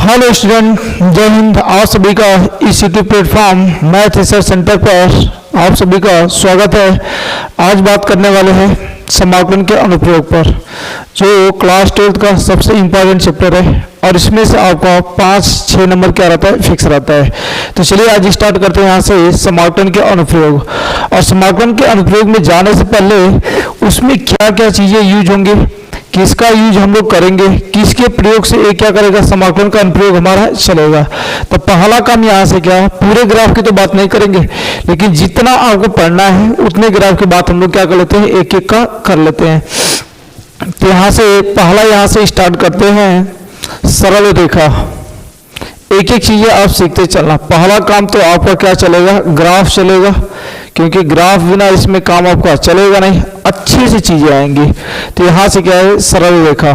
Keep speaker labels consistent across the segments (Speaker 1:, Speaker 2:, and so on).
Speaker 1: Hello student, जय हिंद। आप सभी का इस YouTube platform math research centre पर आप सभी का स्वागत है। आज बात करने वाले हैं समाकलन के अनुप्रयोग पर, जो क्लास 12 का सबसे इम्पोर्टेंट चैप्टर है और इसमें से आपका 5-6 नंबर क्या रहता है, फिक्स रहता है। तो चलिए आज स्टार्ट करते हैं यहाँ से समाकलन के अनुप्रयोग। और समाकलन के अनुप्रयोग में जाने से पहले उसमें क्या क्या चीज़ें यूज होंगी, किसका यूज हम लोग करेंगे, किसके प्रयोग से ये क्या करेगा, समाकलन का अनुप्रयोग हमारा चलेगा। तो पहला काम यहाँ से क्या है, पूरे ग्राफ की तो बात नहीं करेंगे, लेकिन जितना आपको पढ़ना है उतने ग्राफ की बात हम लोग क्या कर लेते हैं, एक एक का कर लेते हैं। तो यहाँ से पहला यहाँ से स्टार्ट करते हैं सरल रेखा। एक एक चीजें आप सीखते चलना। पहला काम तो आपका क्या चलेगा, ग्राफ चलेगा, क्योंकि ग्राफ बिना इसमें काम आपका चलेगा नहीं, अच्छी सी चीजें आएंगी। तो यहां से क्या है, सरल रेखा,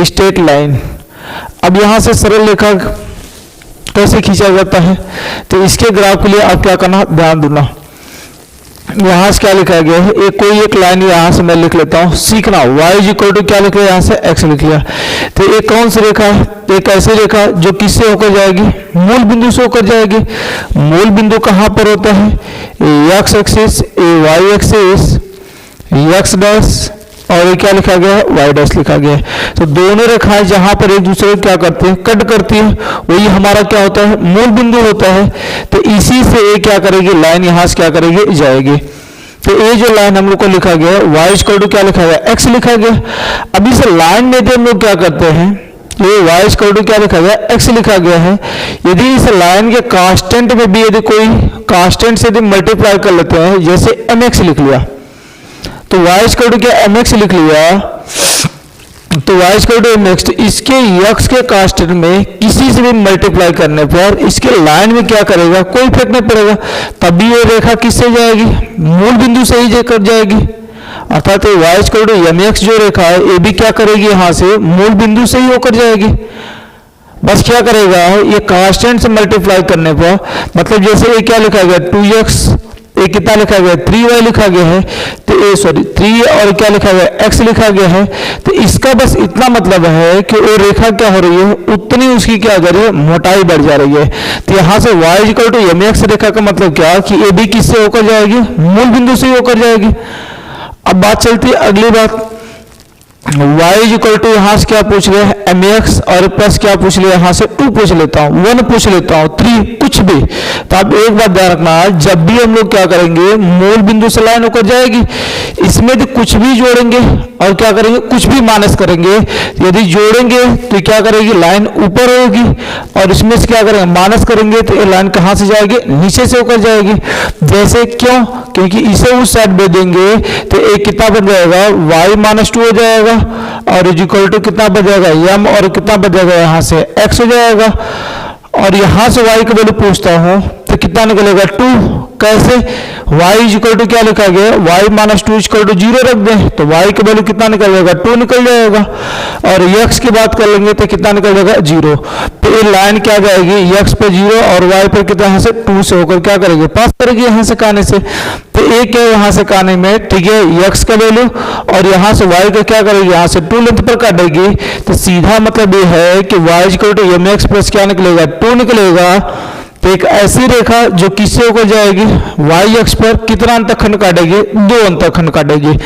Speaker 1: स्ट्रेट लाइन। अब यहां से सरल रेखा कैसे खींचा जाता है, तो इसके ग्राफ के लिए आप क्या करना, ध्यान देना। यहां से क्या लिखा गया है, एक लाइन यहां से मैं लिख लेता हूं, सीखना। y इज इक्वल टू क्या लिख लिया, यहां से x लिख लिया। तो एक कौन सी रेखा है, एक ऐसी रेखा जो किससे होकर जाएगी, मूल बिंदु से होकर जाएगी। मूल बिंदु कहां पर होता है, x axis, y axis, x dash, और ये क्या लिखा गया है, y डैश लिखा गया है। तो दोनों रेखाएं जहां पर एक दूसरे को क्या करती है, कट करती है, वही हमारा क्या होता है, मूल बिंदु होता है। तो इसी से ये क्या करेगी, लाइन यहां से क्या करेगी, जाएगी। तो ये जो लाइन हम लोग को लिखा गया है, y इक्वल टू क्या लिखा गया, x लिखा गया। अब इस लाइन में हम लोग क्या करते हैं, ये y इक्वल टू क्या लिखा गया, x लिखा गया है। यदि इस लाइन के कांस्टेंट में भी यदि कोई कांस्टेंट से यदि मल्टीप्लाई कर लेते हैं, जैसे mx लिख लिया, तो y इक्वल टू क्या mx लिख लिया, तो y इक्वल टू mx, इसके x के कांस्टेंट में किसी से भी मल्टीप्लाई करने पर इसके लाइन में क्या करेगा, कोई इफेक्ट नहीं पड़ेगा। तभी ये रेखा किससे जाएगी, मूल बिंदु से ही कर जाएगी। अर्थात y इक्वल टू mx जो रेखा है, ये भी क्या करेगी, यहाँ से मूल बिंदु से ही होकर जाएगी। बस क्या करेगा, ये कांस्टेंट से मल्टीप्लाई करने पर, मतलब जैसे ये क्या लिखा गया 2x, ये कितना लिखा गया 3y लिखा गया है, तो ये 3 और क्या लिखा गया x लिखा गया है। तो इसका बस इतना मतलब है कि वो रेखा क्या हो रही है, उतनी उसकी क्या कर रही है, मोटाई बढ़ जा रही है। तो यहाँ से y इक्वल टू mx रेखा का मतलब क्या, कि ये भी किससे होकर जाएगी, मूल बिंदु से ही होकर जाएगी। अब बात चलती है अगली बात, y इक्वल टू यहाँ से क्या पूछ लिया है, mx, और प्लस क्या पूछ लिया, यहाँ से 2 पूछ लेता हूँ, 1 पूछ लेता हूँ, 3, कुछ भी। तो आप एक बात ध्यान रखना, जब भी हम लोग क्या करेंगे, मूल बिंदु से लाइन होकर जाएगी, इसमें तो कुछ भी जोड़ेंगे और क्या करेंगे, कुछ भी माइनस करेंगे। यदि जोड़ेंगे तो क्या करेगी, लाइन ऊपर होगी, और इसमें से क्या करेंगे, माइनस करेंगे तो ये लाइन कहाँ से जाएगी, नीचे से होकर जाएगी। जैसे क्यों, क्योंकि इसे उस साइड में देंगे तो एक कितना बन जाएगा, y माइनस 2 हो जाएगा, और इक्वल टू कितना बन जाएगा, m, और कितना बन जाएगा, यहाँ से x हो जाएगा। और यहाँ से y की वैल्यू पूछता हूँ तो कितना निकलेगा, 2। कैसे, y इक्वल टू क्या लिखा गया, y माइनस 2 इक्वल टू 0 रख दें तो y की वैल्यू कितना निकल जाएगा, 2 निकल जाएगा। और x की बात कर लेंगे तो कितना निकल जाएगा, 0। तो ये लाइन क्या जाएगी, x पे 0 और y पे कितना, यहाँ से 2 से होकर क्या करेगी, पास करेगी यहाँ से काने से। तो एक है यहाँ से काने में, ठीक है, x का वैल्यू, और यहाँ से y का क्या करेगी, यहाँ से 2 लेंथ पर काटेगी। तो सीधा मतलब ये है कि y equal to mx plus क्या निकलेगा, 2 निकलेगा। तो एक ऐसी रेखा जो किससे होकर जाएगी, y अक्ष पर कितना अंतखंड काटेगी, 2 अंतखंड काटेगी।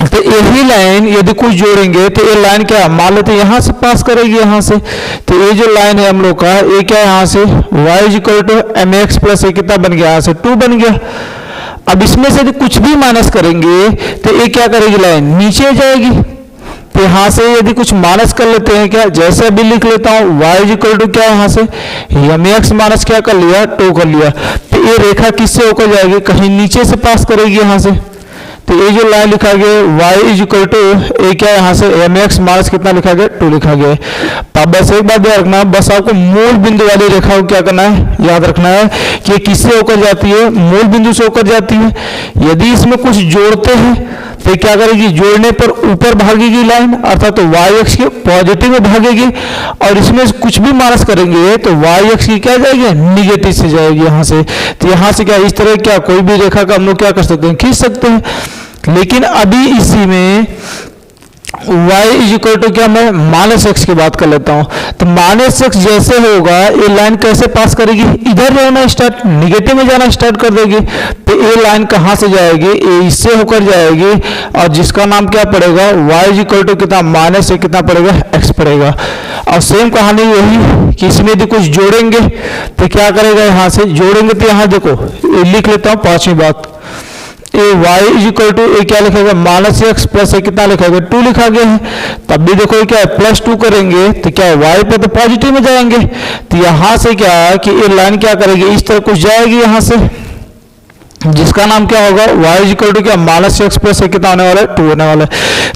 Speaker 1: तो यही लाइन यदि कुछ जोड़ेंगे तो ये लाइन क्या, मान लेते यहाँ से पास करेगी, यहाँ से। तो ये जो लाइन है हम लोग का, ये क्या है, यहाँ से y equal to mx plus ये कितना बन गया, यहाँ से 2 बन गया। अब इसमें से यदि कुछ भी माइनस करेंगे तो ये क्या करेगी, लाइन नीचे जाएगी। तो यहाँ से यदि कुछ माइनस कर लेते हैं, क्या, जैसे अभी लिख लेता हूँ, y इक्वल टू क्या है, यहाँ से mx माइनस क्या कर लिया, 2 कर लिया। तो ये रेखा किससे होकर जाएगी, कहीं नीचे से पास करेगी यहाँ से। तो ये जो लाइन लिखा गया y इक्वल टू ये क्या है, यहाँ से mx माइनस कितना लिखा गया, 2 लिखा गया। तो बस एक बात ध्यान रखना, बस आपको मूल बिंदु वाली रेखा को क्या करना है, याद रखना है कि किससे होकर जाती है, मूल बिंदु से होकर जाती है। यदि इसमें कुछ जोड़ते हैं तो क्या करेगी, जोड़ने पर ऊपर भागेगी लाइन, अर्थात तो y अक्ष के पॉजिटिव में भागेगी, और इसमें कुछ भी माइनस करेंगे तो y अक्ष की क्या जाएगी, निगेटिव से जाएगी यहाँ से। तो यहाँ से क्या, इस तरह क्या कोई भी रेखा का हम लोग क्या कर सकते हैं, खींच सकते हैं। लेकिन अभी इसी में y इज इक्वल टू क्या, मैं माइनस एक्स की बात कर लेता हूँ। तो माइनस एक्स जैसे होगा ये लाइन कैसे पास करेगी, इधर रहना स्टार्ट, निगेटिव में जाना स्टार्ट कर देगी। तो ये लाइन कहाँ से जाएगी, ये इससे होकर जाएगी और जिसका नाम क्या पड़ेगा, y इज इक्वल टू कितना, माइनस से कितना पड़ेगा, x पड़ेगा। और सेम कहानी वही कि इसमें यदि कुछ जोड़ेंगे तो क्या करेगा, यहाँ से जोड़ेंगे तो यहाँ देखो ये लिख लेता हूँ पांचवी बात, ए y इज इक्वल टू ए क्या लिखेगा, माइनस एक्स प्लस ए कितना लिखा गया, 2 लिखा गया है। तब भी देखो क्या है, +2 करेंगे तो क्या y पे तो पॉजिटिव में जाएंगे। तो यहाँ से क्या है कि ये लाइन क्या करेगी, इस तरह कुछ जाएगी यहाँ से, जिसका नाम क्या होगा, y इज इक्वल टू क्या, माइनस एक्स प्लस ए कितना होने वाला है, 2 होने वाला है।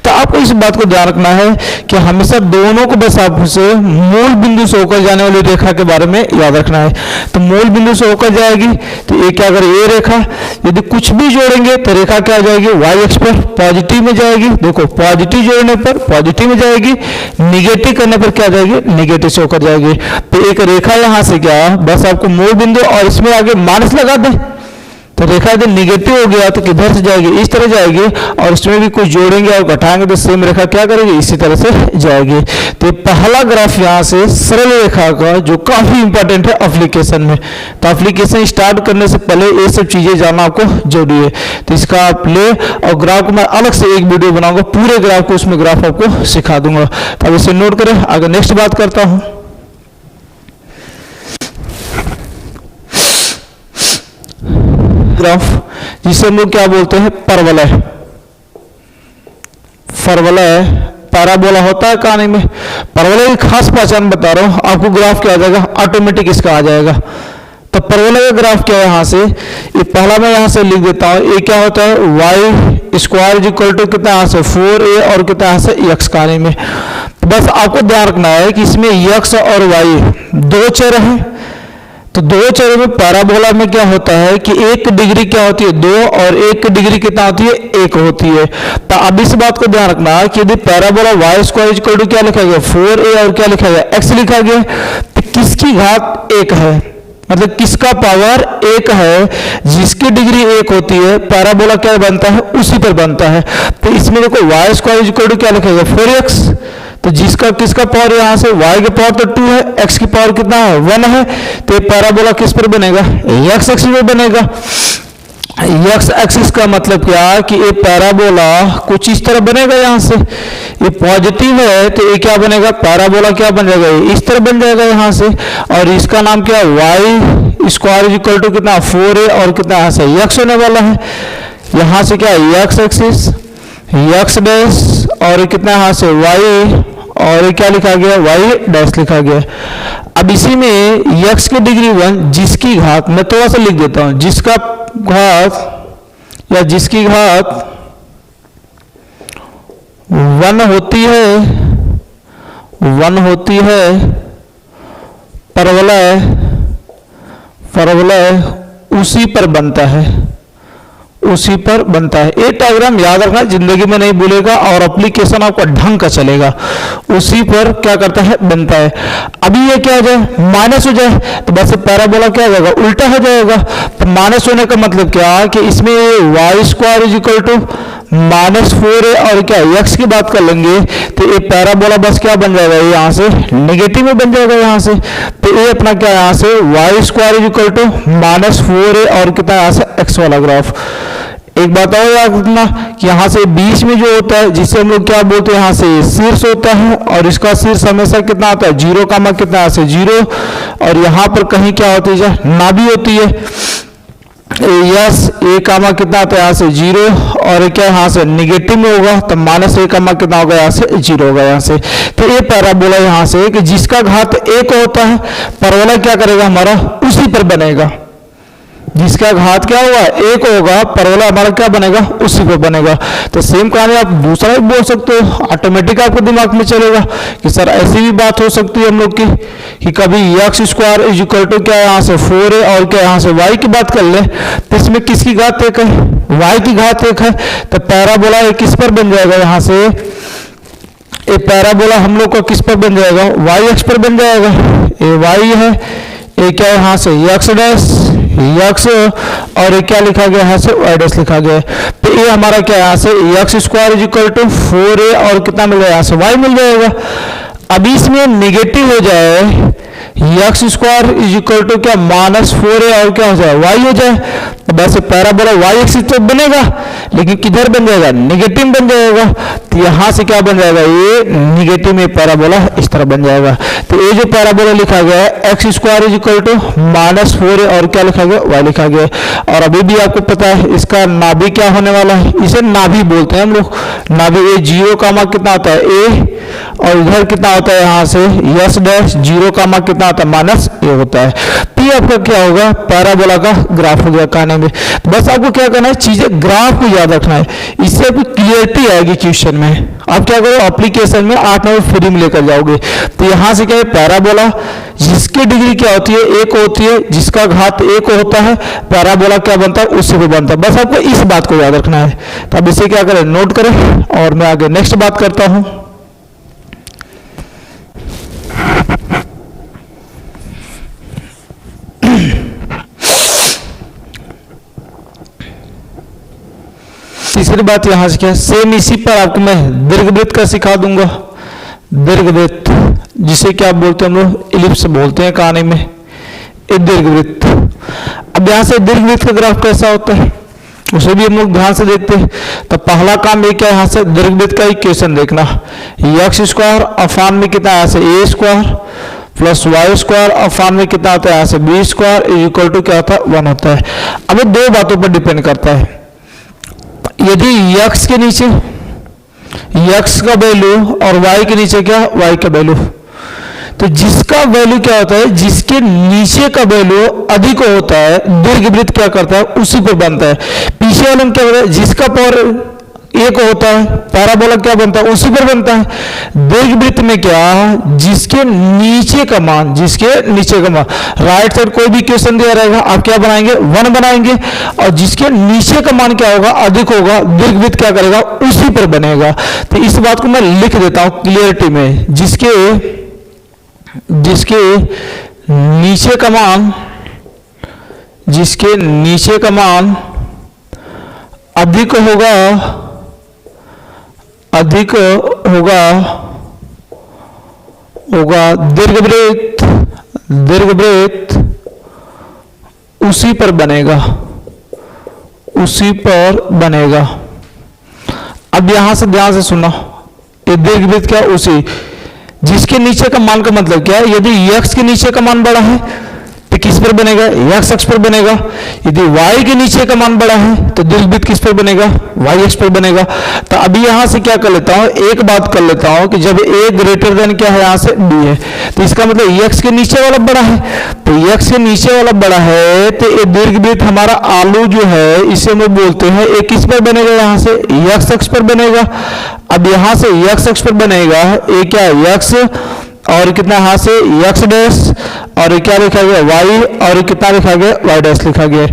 Speaker 1: तो आपको इस बात को ध्यान रखना है कि हमेशा दोनों को बस आपसे मूल बिंदु से होकर जाने वाली रेखा के बारे में याद रखना है। तो मूल बिंदु से होकर जाएगी तो ये क्या करेगी, ये रेखा यदि कुछ भी जोड़ेंगे तो रेखा क्या जाएगी, y एक्स पर पॉजिटिव में जाएगी। देखो पॉजिटिव जोड़ने पर पॉजिटिव में जाएगी, निगेटिव करने पर क्या जाएगी, निगेटिव से होकर जाएगी। तो एक रेखा यहाँ से क्या, बस आपको मूल बिंदु और इसमें आगे माइनस लगा दे, तो रेखा यदि निगेटिव हो गया तो किधर से जाएगी, इस तरह जाएगी। और इसमें भी कुछ जोड़ेंगे और घटाएंगे तो सेम रेखा क्या करेगी, इसी तरह से जाएगी। तो पहला ग्राफ यहाँ से सरल रेखा का जो काफी इंपॉर्टेंट है एप्लीकेशन में। तो एप्लीकेशन स्टार्ट करने से पहले ये सब चीजें जानना आपको जरूरी है। तो इसका आप ले और ग्राफ को मैं अलग से एक वीडियो बनाऊंगा, पूरे ग्राफ को, उसमें ग्राफ आपको सिखा दूंगा। तो अब इसे नोट करें, आगे नेक्स्ट बात करता हूँ। ग्राफ जिसे हम लोग क्या बोलते हैं, परवलय। परवलय पैराबोला होता है कहानी में। परवलय की खास पहचान बता रहा हूं आपको, ग्राफ क्या आ जाएगा, ऑटोमेटिक इसका आ जाएगा। तो परवलय का ग्राफ क्या है, यहाँ से ये पहला मैं यहाँ से लिख देता हूँ, ये क्या होता है, y square is equal to कितना, यहाँ से 4a और कितना यहाँ से x कहानी में। तो बस आपको ध्यान रखना है कि इसमें x और y दो चर हैं। तो दो चरों में पैराबोला में क्या होता है कि एक डिग्री क्या होती है, 2 और एक डिग्री कितना होती है, 1 होती है। तो अब इस बात को ध्यान रखना कि यदि parabola y square is equal to क्या लिखा गया, 4a और क्या लिखा गया, x लिखा गया, तो किसकी घात 1 है, मतलब किसका पावर 1 है, जिसकी डिग्री 1 होती है, पैराबोला क्या बनता है, उसी पर बनता है। तो इसमें देखो y square is equal to क्या लिखा गया, 4x, तो जिसका किसका पावर यहाँ से, y के पावर तो 2 है, x की पावर कितना है, 1 है। तो ये पैराबोला किस पर बनेगा, x एक्सिस पर बनेगा। x एक्सिस का मतलब क्या कि ये पैराबोला कुछ इस तरह बनेगा, यहाँ से ये पॉजिटिव है तो ये क्या बनेगा, पैराबोला क्या बन जाएगा, इस तरह बन जाएगा यहाँ से। और इसका नाम क्या, y square is equal to कितना, 4a और कितना यहाँ से x होने वाला है। यहाँ से क्या x एक्सिस, x डैश और कितना यहाँ से y, और क्या लिखा गया, y डैश लिखा गया। अब इसी में x की डिग्री 1, जिसकी घात मैं थोड़ा सा लिख देता हूं, जिसका घात या जिसकी घात 1 होती है, परवलय उसी पर बनता है, उसी पर बनता है। एक डायग्राम याद रखना, जिंदगी में नहीं भूलेगा और एप्लीकेशन आपका ढंग का चलेगा। उसी पर क्या करता है, बनता है। अभी ये क्या हो जाए, माइनस हो जाए, तो बस पैराबोला क्या हो जाएगा, उल्टा हो जाएगा। तो माइनस होने का मतलब क्या कि इसमें y square is equal to -4a और क्या x की बात कर लेंगे तो ये पैराबोला बस क्या बन जाएगा, ये यहाँ से नेगेटिव में बन जाएगा यहाँ से। तो ये अपना क्या यहाँ से y square is equal to -4a और कितना यहाँ से x वाला ग्राफ। एक बात और याद रखना कि यहाँ से बीच में जो होता है, जिसे हम लोग क्या बोलते हैं, यहाँ से शीर्ष होता है और इसका शीर्ष हमेशा कितना होता है, 0 का मान कितना यहाँ से 0, और यहाँ पर कहीं क्या होती है, नाभि होती है। यस ए का मान कितना आता है यहाँ से 0, और क्या यहाँ से निगेटिव में होगा तो -a का मान कितना होगा यहाँ से 0 होगा यहाँ से। तो ये पैराबोला यहाँ से कि जिसका घात 1 होता है, परवलय क्या करेगा हमारा, उसी पर बनेगा। जिसका घात क्या होगा, 1 होगा, परवलय हमारा क्या बनेगा, उसी पर बनेगा। तो सेम कहानी आप दूसरा भी बोल सकते हो, ऑटोमेटिक आपको दिमाग में चलेगा कि सर ऐसी भी बात हो सकती है हम लोग की कि कभी x square is equal to क्या यहाँ से 4a और क्या यहाँ से y की बात कर ले, तो इसमें किसकी घात 1 है, y की घात 1 है। तो पैराबोला किस पर बन जाएगा, यहाँ से ये पैराबोला हम लोग का किस पर बन जाएगा, y एक्स पर बन जाएगा। ये y है, ये क्या है यहाँ से x डैश x, और ये क्या लिखा गया यहाँ से y डैश लिखा गया है। तो ये हमारा क्या है, यहाँ से x square is equal to 4a और कितना मिल जाएगा, यहाँ से y मिल जाएगा। अभी इसमें निगेटिव हो जाए, x square is equal to क्या, -4a और क्या हो जाए, y हो जाए। तो वैसे पैराबोला y एक्सिस तो बनेगा, लेकिन किधर बन जाएगा, निगेटिव बन जाएगा। तो यहाँ से क्या बन जाएगा, ये निगेटिव में पैराबोला इस तरह बन जाएगा। तो ये जो पैराबोला लिखा गया है x square is equal to -4a और क्या लिखा गया, y लिखा गया। और अभी भी आपको पता है इसका नाभि क्या होने वाला है, इसे नाभि बोलते हैं हम लोग। नाभि ए 0 कामा कितना होता है a, और इधर कितना होता है, यहाँ से यस डैश 0 कामा कितना होता है, -a होता है। तो ये आपका क्या होगा, पैराबोला का ग्राफ हो गया कहने में। बस आपको क्या करना है, चीजें ग्राफ को याद रखना है, इससे आपको क्लियरिटी आएगी क्वेश्चन में। आप क्या करो, एप्लीकेशन में 8 नंबर फ्री में लेकर जाओगे। तो यहाँ से क्या है, पैराबोला जिसकी डिग्री क्या होती है, 1 होती है, जिसका घात 1 होता है, पैराबोला क्या बनता है, उससे भी बनता है। बस आपको इस बात को याद रखना है। तो अब इसे क्या करें, नोट करें, और मैं आगे नेक्स्ट बात करता हूं। तीसरी बात यहां से क्या है, सेम इसी पर आपको मैं दीर्घवृत्त का सिखा दूंगा। दीर्घवृत्त जिसे क्या बोलते हैं हम लोग, इलिप्स बोलते हैं कहानी में, ये दीर्घवृत्त। अब यहां से दीर्घवृत्त का ग्राफ कैसा होता है उसे भी हम लोग ध्यान से देखते हैं। तो पहला काम ये क्या है, यहाँ से दीर्घवृत्त का इक्वेशन देखना, एक्स स्क्वायर अफान में कितना, यहाँ से A square plus Y square Affan में कितना होता है, यहाँ से B square is equal to क्या होता है, 1 होता है। अब ये दो बातों पर डिपेंड करता है। यदि x के नीचे x का वैल्यू और y के नीचे क्या, y का वैल्यू, तो जिसका वैल्यू क्या होता है, जिसके नीचे का वैल्यू अधिक होता है, दीर्घवृत्त क्या करता है, उसी पर बनता है। पीछे वाले में क्या होता है, जिसका पावर 1 होता है, पैराबोला क्या बनता है, उसी पर बनता है। दीर्घवृत्त में क्या, जिसके नीचे का मान, जिसके नीचे का मान, राइट साइड कोई भी क्वेश्चन दिया रहेगा, आप क्या बनाएंगे, 1 बनाएंगे, और जिसके नीचे का मान क्या होगा, अधिक होगा, दीर्घवृत्त क्या करेगा, उसी पर बनेगा। तो इस बात को मैं लिख देता हूं क्लियरिटी में, जिसके नीचे का मान, जिसके नीचे का मान अधिक होगा, दीर्घवृत्त उसी पर बनेगा, उसी पर बनेगा। अब यहां से ध्यान से सुनो, ये दीर्घवृत्त क्या, उसी, जिसके नीचे का मान का मतलब क्या है, यदि x के नीचे का मान बड़ा है तो किस पर बनेगा, x अक्ष पर बनेगा। यदि y के नीचे का मान बड़ा है तो दीर्घवृत्त किस पर बनेगा, y अक्ष पर बनेगा। तो अभी यहां से क्या कर लेता हूं, एक बात कर लेता हूं कि जब a ग्रेटर देन क्या है, यहां से b है, तो इसका मतलब x के नीचे वाला बड़ा है। तो x के नीचे वाला बड़ा है, तो ये दीर्घवृत्त हमारा आलू जो है, इसे हम लोग बोलते हैं, एक किस पर बनेगा, यहां से x अक्ष पर बनेगा। अब यहां से x अक्ष पर बनेगा, ये क्या है, x और कितना, यहां से x डैश, और क्या लिखा गया, y, और कितना लिखा गया, y डैश लिखा गया।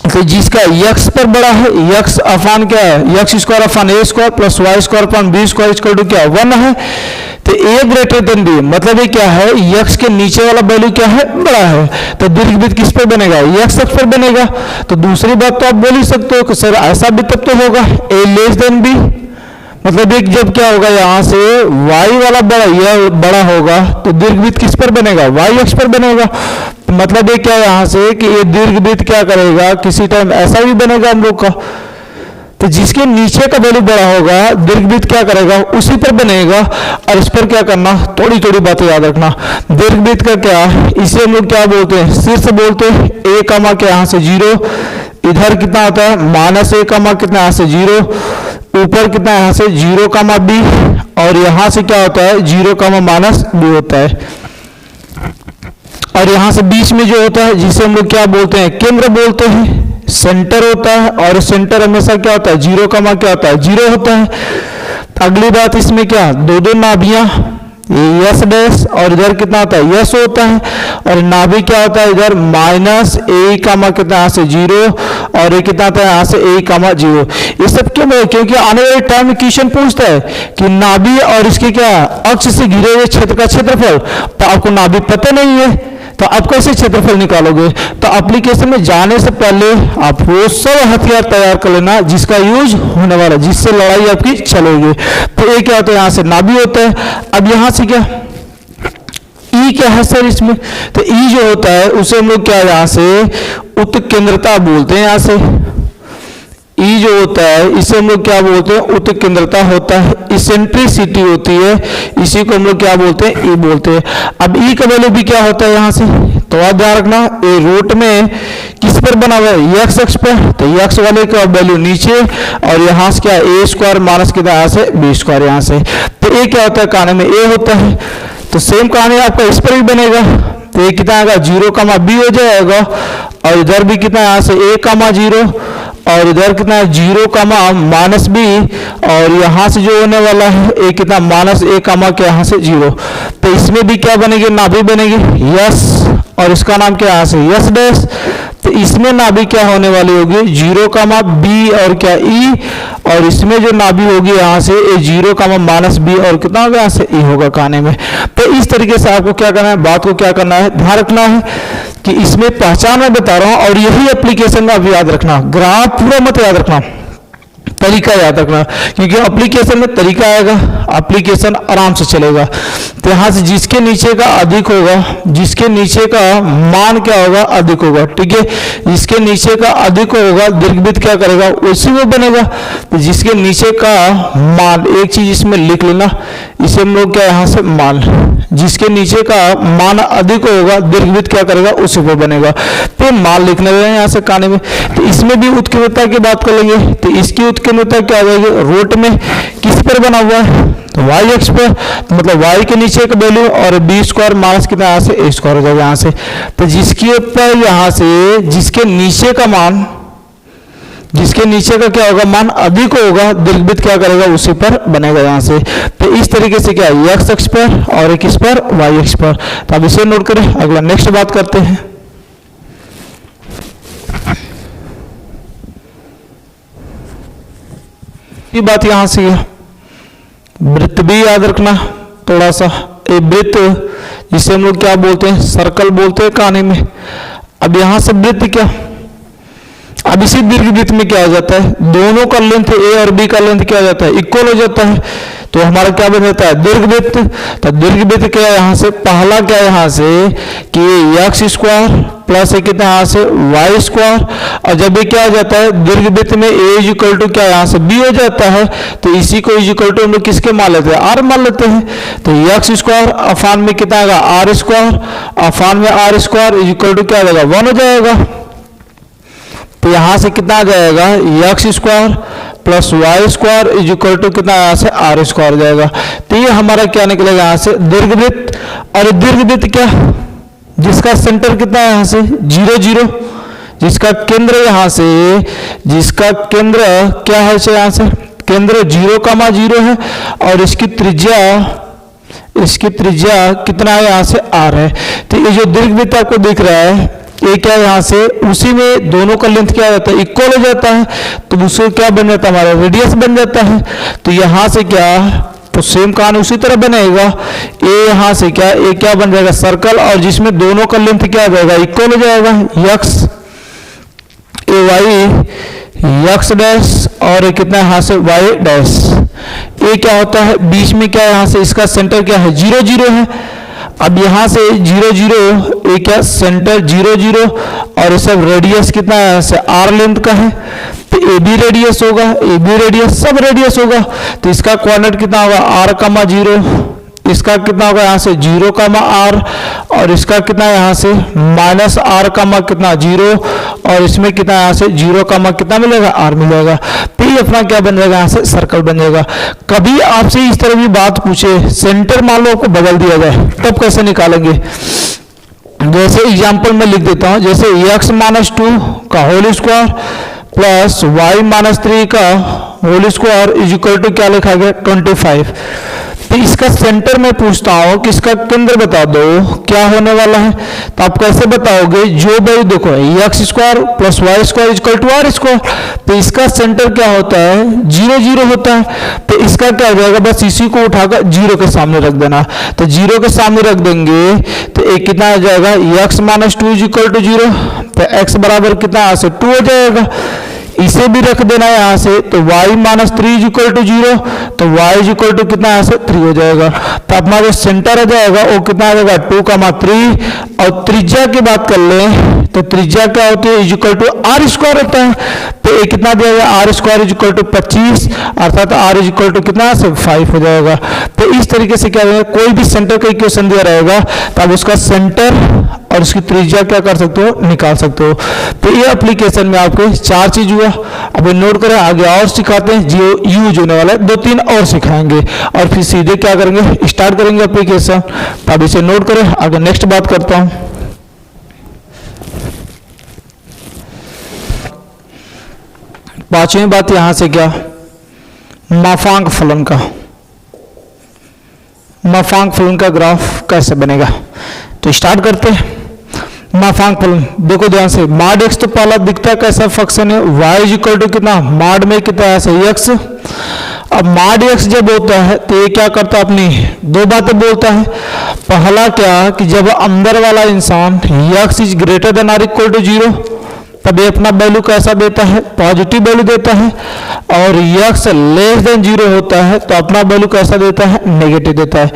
Speaker 1: तो जिसका x पर बड़ा है, x अफान क्या है, x square upon a square plus y square upon b square equal to क्या, 1 है। तो a ग्रेटर देन b, मतलब ये क्या है, x के नीचे वाला वैल्यू क्या है, बड़ा है। तो दीर्घवृत्त किस पर बनेगा, x अक्ष पर बनेगा। तो दूसरी बात तो आप बोल ही सकते हो कि सर ऐसा भी तब तो होगा, a लेस देन b, मतलब एक जब क्या होगा, यहां से y वाला बड़ा, यह बड़ा होगा, तो दीर्घवृत्त किस पर बनेगा, y अक्ष पर बनेगा। मतलब ये क्या, यहां से कि ये दीर्घवृत्त क्या करेगा, किसी टाइम ऐसा भी बनेगा हम लोग का, तो जिसके नीचे का वैल्यू बड़ा होगा, दीर्घवृत्त क्या करेगा, उसी पर बनेगा। और इस पर क्या करना, थोड़ी थोड़ी बातें याद रखना। दीर्घवृत्त का क्या, इसे हम लोग क्या बोलते हैं, शीर्ष बोलते हैं। a कामा क्या, यहाँ से 0, इधर कितना होता है, -a कामा कितना, यहाँ से 0, ऊपर कितना, यहाँ से 0 कामा b, और यहाँ से क्या होता है, 0 कामा -b होता है। और यहाँ से बीच में जो होता है, जिसे हम लोग क्या बोलते हैं, केंद्र बोलते हैं, सेंटर होता है। और सेंटर हमेशा क्या होता है, 0 कामा क्या होता है, 0 होता है। अगली बात इसमें क्या, दो नाभियां, यस डैश, और इधर कितना होता है, यस होता है। और नाभि क्या होता है, इधर -a कामा कितना, यहाँ से 0, और ये कितना आता है, यहाँ से a कामा 0। ये सब क्यों है, क्योंकि आने वाले टाइम में क्वेश्चन पूछता है कि नाभि और इसके क्या, अक्ष से घिरे हुए क्षेत्र का क्षेत्रफल। तो आपको नाभि पता नहीं है, तो आप कैसे क्षेत्रफल निकालोगे? तो एप्लीकेशन में जाने से पहले आप वो सब हथियार तैयार कर लेना जिसका यूज होने वाला, जिससे लड़ाई आपकी चलेगी। तो ये क्या होता है, यहाँ से नाभि होता है। अब यहाँ से क्या ई क्या है सर इसमें? तो ई जो होता है उसे हम लोग क्या यहाँ से उत्केंद्रता बोलते हैं। यहाँ से ई जो होता है इसे हम लोग क्या बोलते हैं? उत्केंद्रता होता है, इसेंट्रिसिटी होती है, इसी को हम लोग क्या बोलते हैं? ई बोलते हैं। अब ई का वैल्यू भी क्या होता है यहाँ से? तो आप ध्यान रखना, ये रूट में किस पर बना हुआ है? एक्स अक्ष पर। तो एक्स वाले का वैल्यू नीचे और यहाँ से क्या ए स्क्वायर माइनस कितना यहाँ से बी स्क्वायर यहाँ से। तो ये क्या होता है? कहानी में ए होता है। तो सेम कहानी आपका इस पर भी बनेगा। तो ये कितना आएगा? 0, b हो जाएगा और इधर भी कितना यहाँ से a, 0 और इधर कितना है? 0, -b और यहाँ से जो होने वाला है a कितना -a, क्या यहाँ से 0। तो इसमें भी क्या बनेगी? नाभि बनेगी यस और इसका नाम क्या यहाँ से यस डैश। तो इसमें नाभि क्या होने वाली होगी? 0, b और क्या e और इसमें जो नाभि होगी यहाँ से ए 0, -b और कितना होगा यहाँ से e होगा कहानी में। तो इस तरीके से आपको क्या करना है, बात को क्या करना है, ध्यान रखना है कि इसमें पहचान मैं बता रहा हूं और यही एप्लीकेशन का भी याद रखना, ग्राफ पूरा मत याद रखना, तरीका याद रखना, क्योंकि एप्लीकेशन में तरीका आएगा, एप्लीकेशन आराम से चलेगा। तो यहाँ से जिसके नीचे का अधिक होगा, जिसके नीचे का मान क्या होगा? अधिक होगा, ठीक है। जिसके नीचे का अधिक होगा दीर्घवृत्त क्या करेगा? उसी में बनेगा। तो जिसके नीचे का मान, एक चीज इसमें लिख लेना, इसे हम लोग क्या यहाँ से मान, जिसके नीचे का मान अधिक होगा दीर्घवृत्त क्या करेगा? उसी पर बनेगा। तो मान लिखने लगे यहाँ से कहानी में। तो इसमें भी उत्केंद्रता की बात कर लेंगे। तो इसकी उत्केंद्रता क्या हो जाएगी? रूट में किस पर बना हुआ है? तो y अक्ष पर, तो मतलब y के नीचे का वैल्यू और b स्क्वायर माइनस कितना यहाँ से a स्क्वायर हो जाएगा यहाँ से। तो जिसके ऊपर यहाँ से जिसके नीचे का मान, जिसके नीचे का क्या होगा? मान अधिक होगा दीर्घवृत्त क्या करेगा? उसी पर बनेगा यहाँ से। तो इस तरीके से क्या है? x अक्ष पर और एक इस पर y अक्ष पर। तो अब इसे नोट करें, अगला नेक्स्ट बात करते हैं। ये बात यहाँ से वृत्त भी याद रखना थोड़ा सा। ये वृत्त जिसे हम लोग क्या बोलते हैं? सर्कल बोलते हैं कहानी में। अब यहाँ से वृत्त क्या, अब इसी दीर्घवृत्त में क्या हो जाता है? दोनों का लेंथ ए और बी का लेंथ क्या हो जाता है? इक्वल हो जाता है। तो हमारा क्या बन जाता है? दीर्घवृत्त। तो दीर्घवृत्त क्या है यहाँ से? पहला क्या है यहाँ से कि एक्स स्क्वायर प्लस है कितना यहाँ से वाई स्क्वायर, और जब ये क्या हो जाता है दीर्घवृत्त में ए इज इक्वल टू क्या यहाँ से बी हो जाता है। तो इसी को इज इक्वल टू हम लोग किसके मान लेते हैं? आर मान लेते हैं। तो एक्स स्क्वायर अफान में कितना आएगा? आर स्क्वायर, अफान में r square is equal to क्या आ जाएगा? 1 हो जाएगा। तो यहाँ से कितना आ जाएगा? X square plus Y square is equal to कितना यहाँ से आर स्क्वायर हो जाएगा। तो ये हमारा क्या निकलेगा यहाँ से? दीर्घवृत्त। और दीर्घवृत्त क्या, जिसका सेंटर कितना है यहाँ से 0, 0, जिसका केंद्र यहाँ से, जिसका केंद्र क्या है यहाँ से? केंद्र 0, 0 है और इसकी त्रिज्या कितना है यहाँ से? आर है। तो ये जो दीर्घवृत्त आपको दिख रहा है ये क्या है यहाँ से? उसी में दोनों का लेंथ क्या होता है? इक्वल हो जाता है। तो उसको क्या बन जाता है? हमारा रेडियस बन जाता है। तो यहाँ से क्या, तो सेम कहानी उसी तरह बनेगा। ये यहाँ से क्या, ये क्या बन जाएगा? सर्कल, और जिसमें दोनों का लेंथ क्या हो जाएगा? इक्वल हो जाएगा। एक्स ए वाई एक्स डैश और कितना यहाँ से वाई डैश। ये क्या होता है? बीच में क्या यहाँ से इसका सेंटर क्या है? 0, 0 है। अब यहाँ से 0, 0 ये क्या सेंटर 0, 0 और ये सब रेडियस कितना है? से आर लेंथ का है। तो ए बी रेडियस होगा, ए बी रेडियस सब रेडियस होगा। तो इसका कोऑर्डिनेट कितना होगा? r, 0, इसका कितना होगा यहाँ से 0, r और इसका कितना यहाँ से -r, कितना 0 और इसमें कितना यहाँ से 0, कितना मिलेगा? r मिलेगा। तो ये अपना क्या बन जाएगा? यहाँ से सर्कल बन जाएगा। कभी आपसे इस तरह की बात पूछे, सेंटर मान लो आपको बदल दिया जाए, तब कैसे निकालेंगे? जैसे एग्जाम्पल में लिख देता हूँ, जैसे x-2 का होल स्क्वायर प्लस y-3 का whole square is equal to क्या लिखा गया? 25। तो इसका सेंटर मैं पूछता हूं कि इसका केंद्र बता दो क्या होने वाला है, तो आप कैसे बताओगे? जो वैल्यू देखो x square plus Y square equal to r square, तो इसका सेंटर क्या होता है? 0 0 होता है। तो इसका क्या हो जाएगा? बस इसी को उठाकर 0 के सामने रख देना। तो 0 के सामने रख देंगे तो एक कितना आ जाएगा? X minus 2 is equal to 0। तो एक्स बराबर कितना यहाँ से 2 हो जाएगा। इसे भी रख देना यहाँ से, तो y minus 3 is equal to 0, तो y इज इक्वल टू कितना यहाँ से 3 हो जाएगा। तो अपना जो सेंटर आ जाएगा वो कितना आ जाएगा? 2,3। और त्रिज्या की बात कर लें तो त्रिज्या क्या होती है? Is equal to r square होता है। तो ये कितना दिया जाएगा? R square is equal to 25, अर्थात आर इज इक्वल टू कितना से 5 हो जाएगा। तो इस तरीके से क्या होगा? कोई भी सेंटर का इक्वेशन दिया रहेगा तो आप उसका सेंटर और उसकी त्रिज्या क्या कर सकते हो? निकाल सकते हो। तो ये एप्लीकेशन में आपके 4 चीज हुआ। अब नोट करें, आगे और सिखाते हैं, जो यूज होने वाला है 2-3 और सिखाएंगे और फिर सीधे क्या करेंगे? स्टार्ट करेंगे एप्लीकेशन। तो अब इसे नोट करें, आगे नेक्स्ट बात करता हूं। पांचवी बात यहां से क्या? मापांक फलन का। मापांक फलन का ग्राफ कैसे बनेगा? तो स्टार्ट करते हैं। मापांक फलन देखो ध्यान से, मॉड एक्स तो पहला दिखता है कैसा फंक्शन है? y इज इक्वल टू कितना? मॉड में कितना है? x। अब मॉड एक्स जब होता है तो ये क्या करता है? अपनी 2 बातें बोलता है। पहला क्या कि जब अंदर वाला इंसान x is greater than or equal to 0 तब ये अपना वैल्यू कैसा देता है? पॉजिटिव वैल्यू देता है। और x लेस देन 0 होता है तो अपना वैल्यू कैसा देता है? नेगेटिव देता है।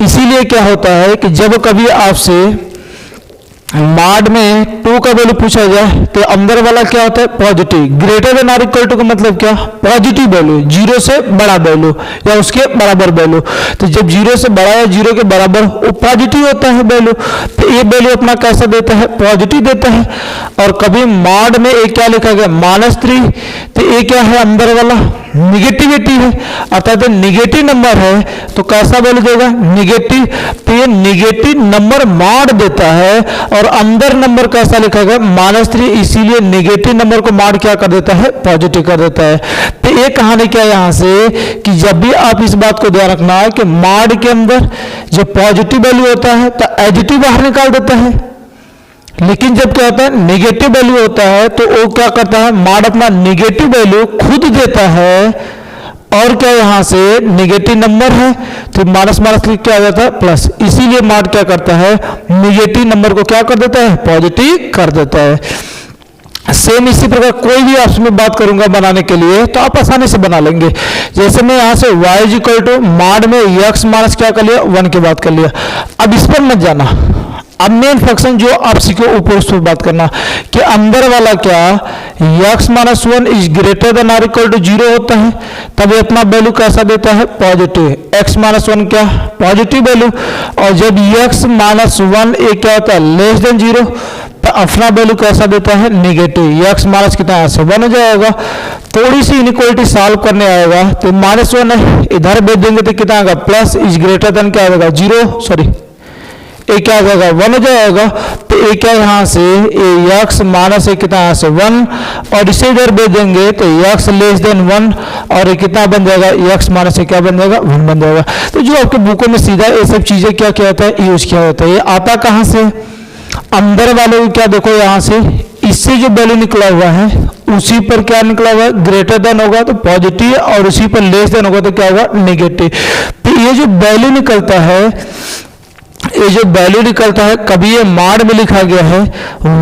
Speaker 1: इसीलिए क्या होता है कि जब कभी आपसे मॉड में 2 का वैल्यू पूछा जाए तो अंदर वाला क्या होता है? Positive. Greater than or equal to का मतलब क्या? पॉजिटिव वैल्यू, 0 से बड़ा वैल्यू या उसके बराबर वैल्यू। तो जब 0 से बड़ा या 0 के बराबर वो पॉजिटिव होता है वैल्यू, तो ये वैल्यू अपना कैसा देता है? पॉजिटिव देता है। और कभी मॉड में एक क्या लिखा गया? -3, तो ये क्या है? अंदर वाला निगेटिविटी है, अर्थात निगेटिव नंबर है तो कैसा वैल्यू देगा? निगेटिव। तो ये निगेटिव नंबर मॉड देता है और अंदर नंबर कैसा लिखा गया? -3, इसीलिए निगेटिव नंबर को मॉड क्या कर देता है? पॉजिटिव कर देता है। तो ये कहानी क्या है यहाँ से कि जब भी आप इस बात को ध्यान रखना है कि मॉड के अंदर जो पॉजिटिव वैल्यू होता है तो एडिटिव बाहर निकाल देता है, लेकिन जब क्या होता है? नेगेटिव वैल्यू होता है तो वो क्या करता है? मॉड अपना नेगेटिव वैल्यू खुद देता है। और क्या यहां से नेगेटिव नंबर है तो माइनस माइनस लिख क्या हो जाता है? प्लस। इसीलिए मॉड क्या करता है? नेगेटिव नंबर को क्या कर देता है? पॉजिटिव कर देता है। सेम इसी प्रकार कोई भी आपसे मैं बात करूंगा बनाने के लिए तो आप आसानी से बना लेंगे। जैसे मैं यहां से y is equal to mod में x माइनस क्या कर लिया? 1 की बात कर लिया। अब इस पर मत जाना, अब मेन फंक्शन जो आप सीखो ऊपर उस पर बात करना कि अंदर वाला क्या? x minus 1 is greater than or equal to 0 होता है तब ये अपना वैल्यू कैसा देता है? पॉजिटिव। x माइनस 1 क्या? Positive value. और जब x माइनस 1 ये क्या होता है? लेस देन 0 तो अपना वैल्यू कैसा देता है? नेगेटिव। x माइनस कितना है? 1 हो जाएगा। थोड़ी सी इनइक्वालिटी सॉल्व करने आएगा तो -1 है, इधर भेज देंगे तो कितना आएगा? प्लस इज ग्रेटर देन क्या आएगा? 0, सॉरी ये क्या आ जाएगा? 1 हो जाएगा। तो ये क्या यहाँ से x माइनस कितना यहाँ से 1 और इसे इधर भेज देंगे तो x लेस देन 1 और ये कितना बन जाएगा? x माइनस क्या बन जाएगा? 1 बन जाएगा। तो जो आपके बुकों में सीधा ये सब चीजें क्या क्या होता है? यूज किया होता है। ये आता कहाँ से? अंदर वाले को क्या देखो यहाँ से, इससे जो वैल्यू निकला हुआ है उसी पर क्या निकला हुआ है? ग्रेटर देन होगा तो पॉजिटिव और उसी पर लेस देन होगा तो क्या होगा? नेगेटिव। तो ये जो वैल्यू निकलता है, ये जो वैल्यू निकलता है कभी ये मॉड में लिखा गया है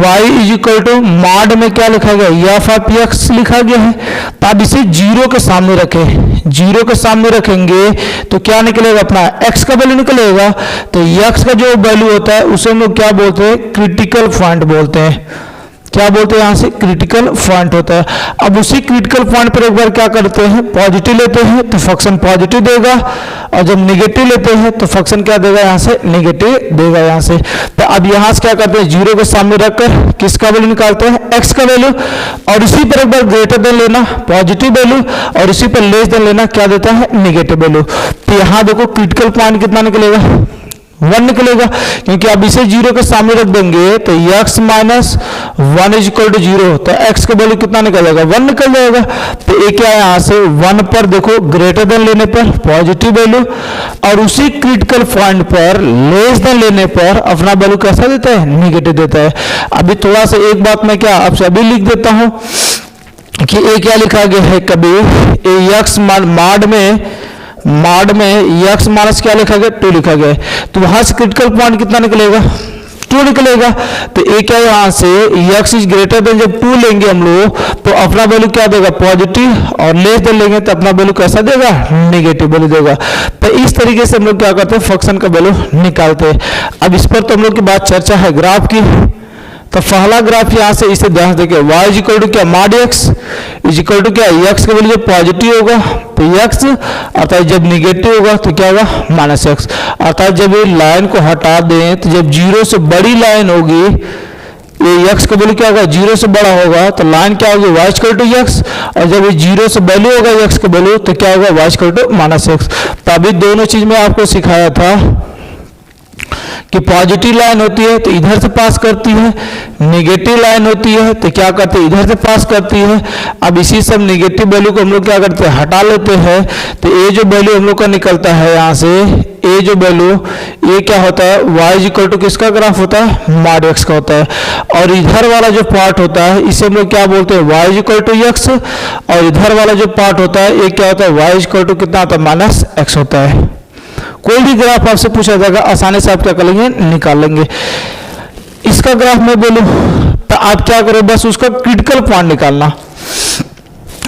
Speaker 1: y is equal to mod में क्या लिखा गया? f ऑफ x लिखा गया है। तो आप इसे 0 के सामने रखें, 0 के सामने रखेंगे तो क्या निकलेगा? अपना x का वैल्यू निकलेगा। तो x का जो वैल्यू होता है उसे हम लोग क्या बोलते हैं? क्रिटिकल पॉइंट बोलते हैं। क्या बोलते हैं? यहां से क्रिटिकल पॉइंट होता है। अब उसी क्रिटिकल पॉइंट पर एक बार क्या करते हैं? पॉजिटिव लेते हैं तो फंक्शन पॉजिटिव देगा और जब निगेटिव लेते हैं तो फंक्शन क्या देगा? यहां से नेगेटिव देगा यहां से। तो अब यहां से क्या करते हैं? 0 के सामने रखकर किसका वैल्यू निकालते हैं? x का वैल्यू। और इसी पर एक बार ग्रेटर देन लेना पॉजिटिव वैल्यू और इसी पर लेस देन लेना क्या देता है? Negative value. तो यहां देखो क्रिटिकल पॉइंट कितना निकलेगा? 1 निकलेगा, क्योंकि अब इसे 0 के सामने रख देंगे तो x minus 1 is equal to 0, तो x का वैल्यू कितना निकल जाएगा, 1 निकल जाएगा। तो ये क्या है, यहाँ से 1 पर देखो ग्रेटर देन लेने पर पॉजिटिव वैल्यू, और उसी क्रिटिकल पॉइंट पर लेस देन लेने पर अपना वैल्यू कैसा देता है, निगेटिव देता है। अभी थोड़ा सा एक बात मैं क्या आपसे अभी लिख देता हूं कि ये क्या लिखा गया है, कभी x माड में x माइनस क्या लिखा गया, 2 लिखा गया है, तो वहां से क्रिटिकल पॉइंट कितना निकलेगा, 2 निकलेगा। तो ये क्या है, यहाँ से x इज ग्रेटर देन जब 2 लेंगे हम लोग तो अपना वैल्यू क्या देगा, पॉजिटिव, और लेस देन लेंगे तो अपना वैल्यू कैसा देगा, नेगेटिव वैल्यू देगा। तो इस तरीके से हम लोग क्या करते हैं, फंक्शन का वैल्यू निकालते हैं। अब इस पर तो हम लोग की बात चर्चा है ग्राफ की, तो पहला ग्राफ यहाँ से इसे ध्यान देखिए, y इज इक्वल टू क्या, mod x is equal to क्या, x का वैल्यू जब पॉजिटिव होगा तो x, अर्थात जब निगेटिव होगा तो क्या होगा, माइनस x। अर्थात जब ये लाइन को हटा दें तो जब 0 से बड़ी लाइन होगी, ये x का वैल्यू क्या होगा, 0 से बड़ा होगा तो लाइन क्या होगी, y इक्वल टू x, और जब ये 0 से वैल्यू होगा x का वैल्यू तो क्या होगा, y equal to minus x। तो अभी दोनों चीज में आपको सिखाया था कि पॉजिटिव लाइन होती है तो इधर से पास करती है, नेगेटिव लाइन होती है तो क्या करते हैं, इधर से पास करती है। अब इसी सब नेगेटिव वैल्यू को हम लोग क्या करते हैं, हटा लेते हैं, तो ये जो वैल्यू हम लोग का निकलता है यहाँ से, ये जो वैल्यू ये क्या होता है, y इज इक्वल टू किसका ग्राफ होता है, मॉड x का होता है। और इधर वाला जो पार्ट होता है इसे हम लोग क्या बोलते हैं, y is equal to x, और इधर वाला जो पार्ट होता है ये क्या होता है, y इज इक्वल टू कितना होता है, माइनस x होता है। कोई भी ग्राफ आपसे पूछा जाएगा आसानी से आप क्या कर लेंगे, निकाल लेंगे। इसका ग्राफ मैं बोलूं तो आप क्या करो, बस उसका क्रिटिकल पॉइंट निकालना।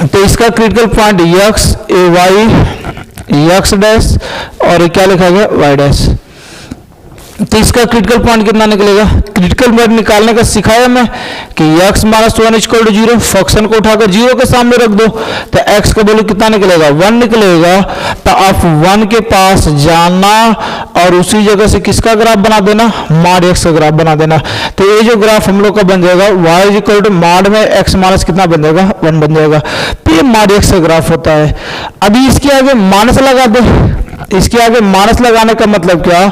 Speaker 1: तो इसका क्रिटिकल पॉइंट x ए y x डैश और क्या लिखा गया, y डैश। तो इसका क्रिटिकल पॉइंट कितना निकलेगा, क्रिटिकल पॉइंट निकालने का सिखाया मैं कि x minus 1 equal to 0, function को उठाकर 0 के सामने रख दो तो x का वैल्यू कितना निकलेगा, 1 निकलेगा। तो आप 1 के पास जाना और उसी जगह से किसका ग्राफ बना देना, मॉड x का ग्राफ बना देना। तो ये जो ग्राफ हम लोग का बन जाएगा, y is equal to mod में x माइनस कितना बन जाएगा, 1 बन जाएगा। तो ये मॉड x का ग्राफ होता है। अभी इसके आगे माइनस लगा दो, इसके आगे माइनस लगाने का मतलब क्या,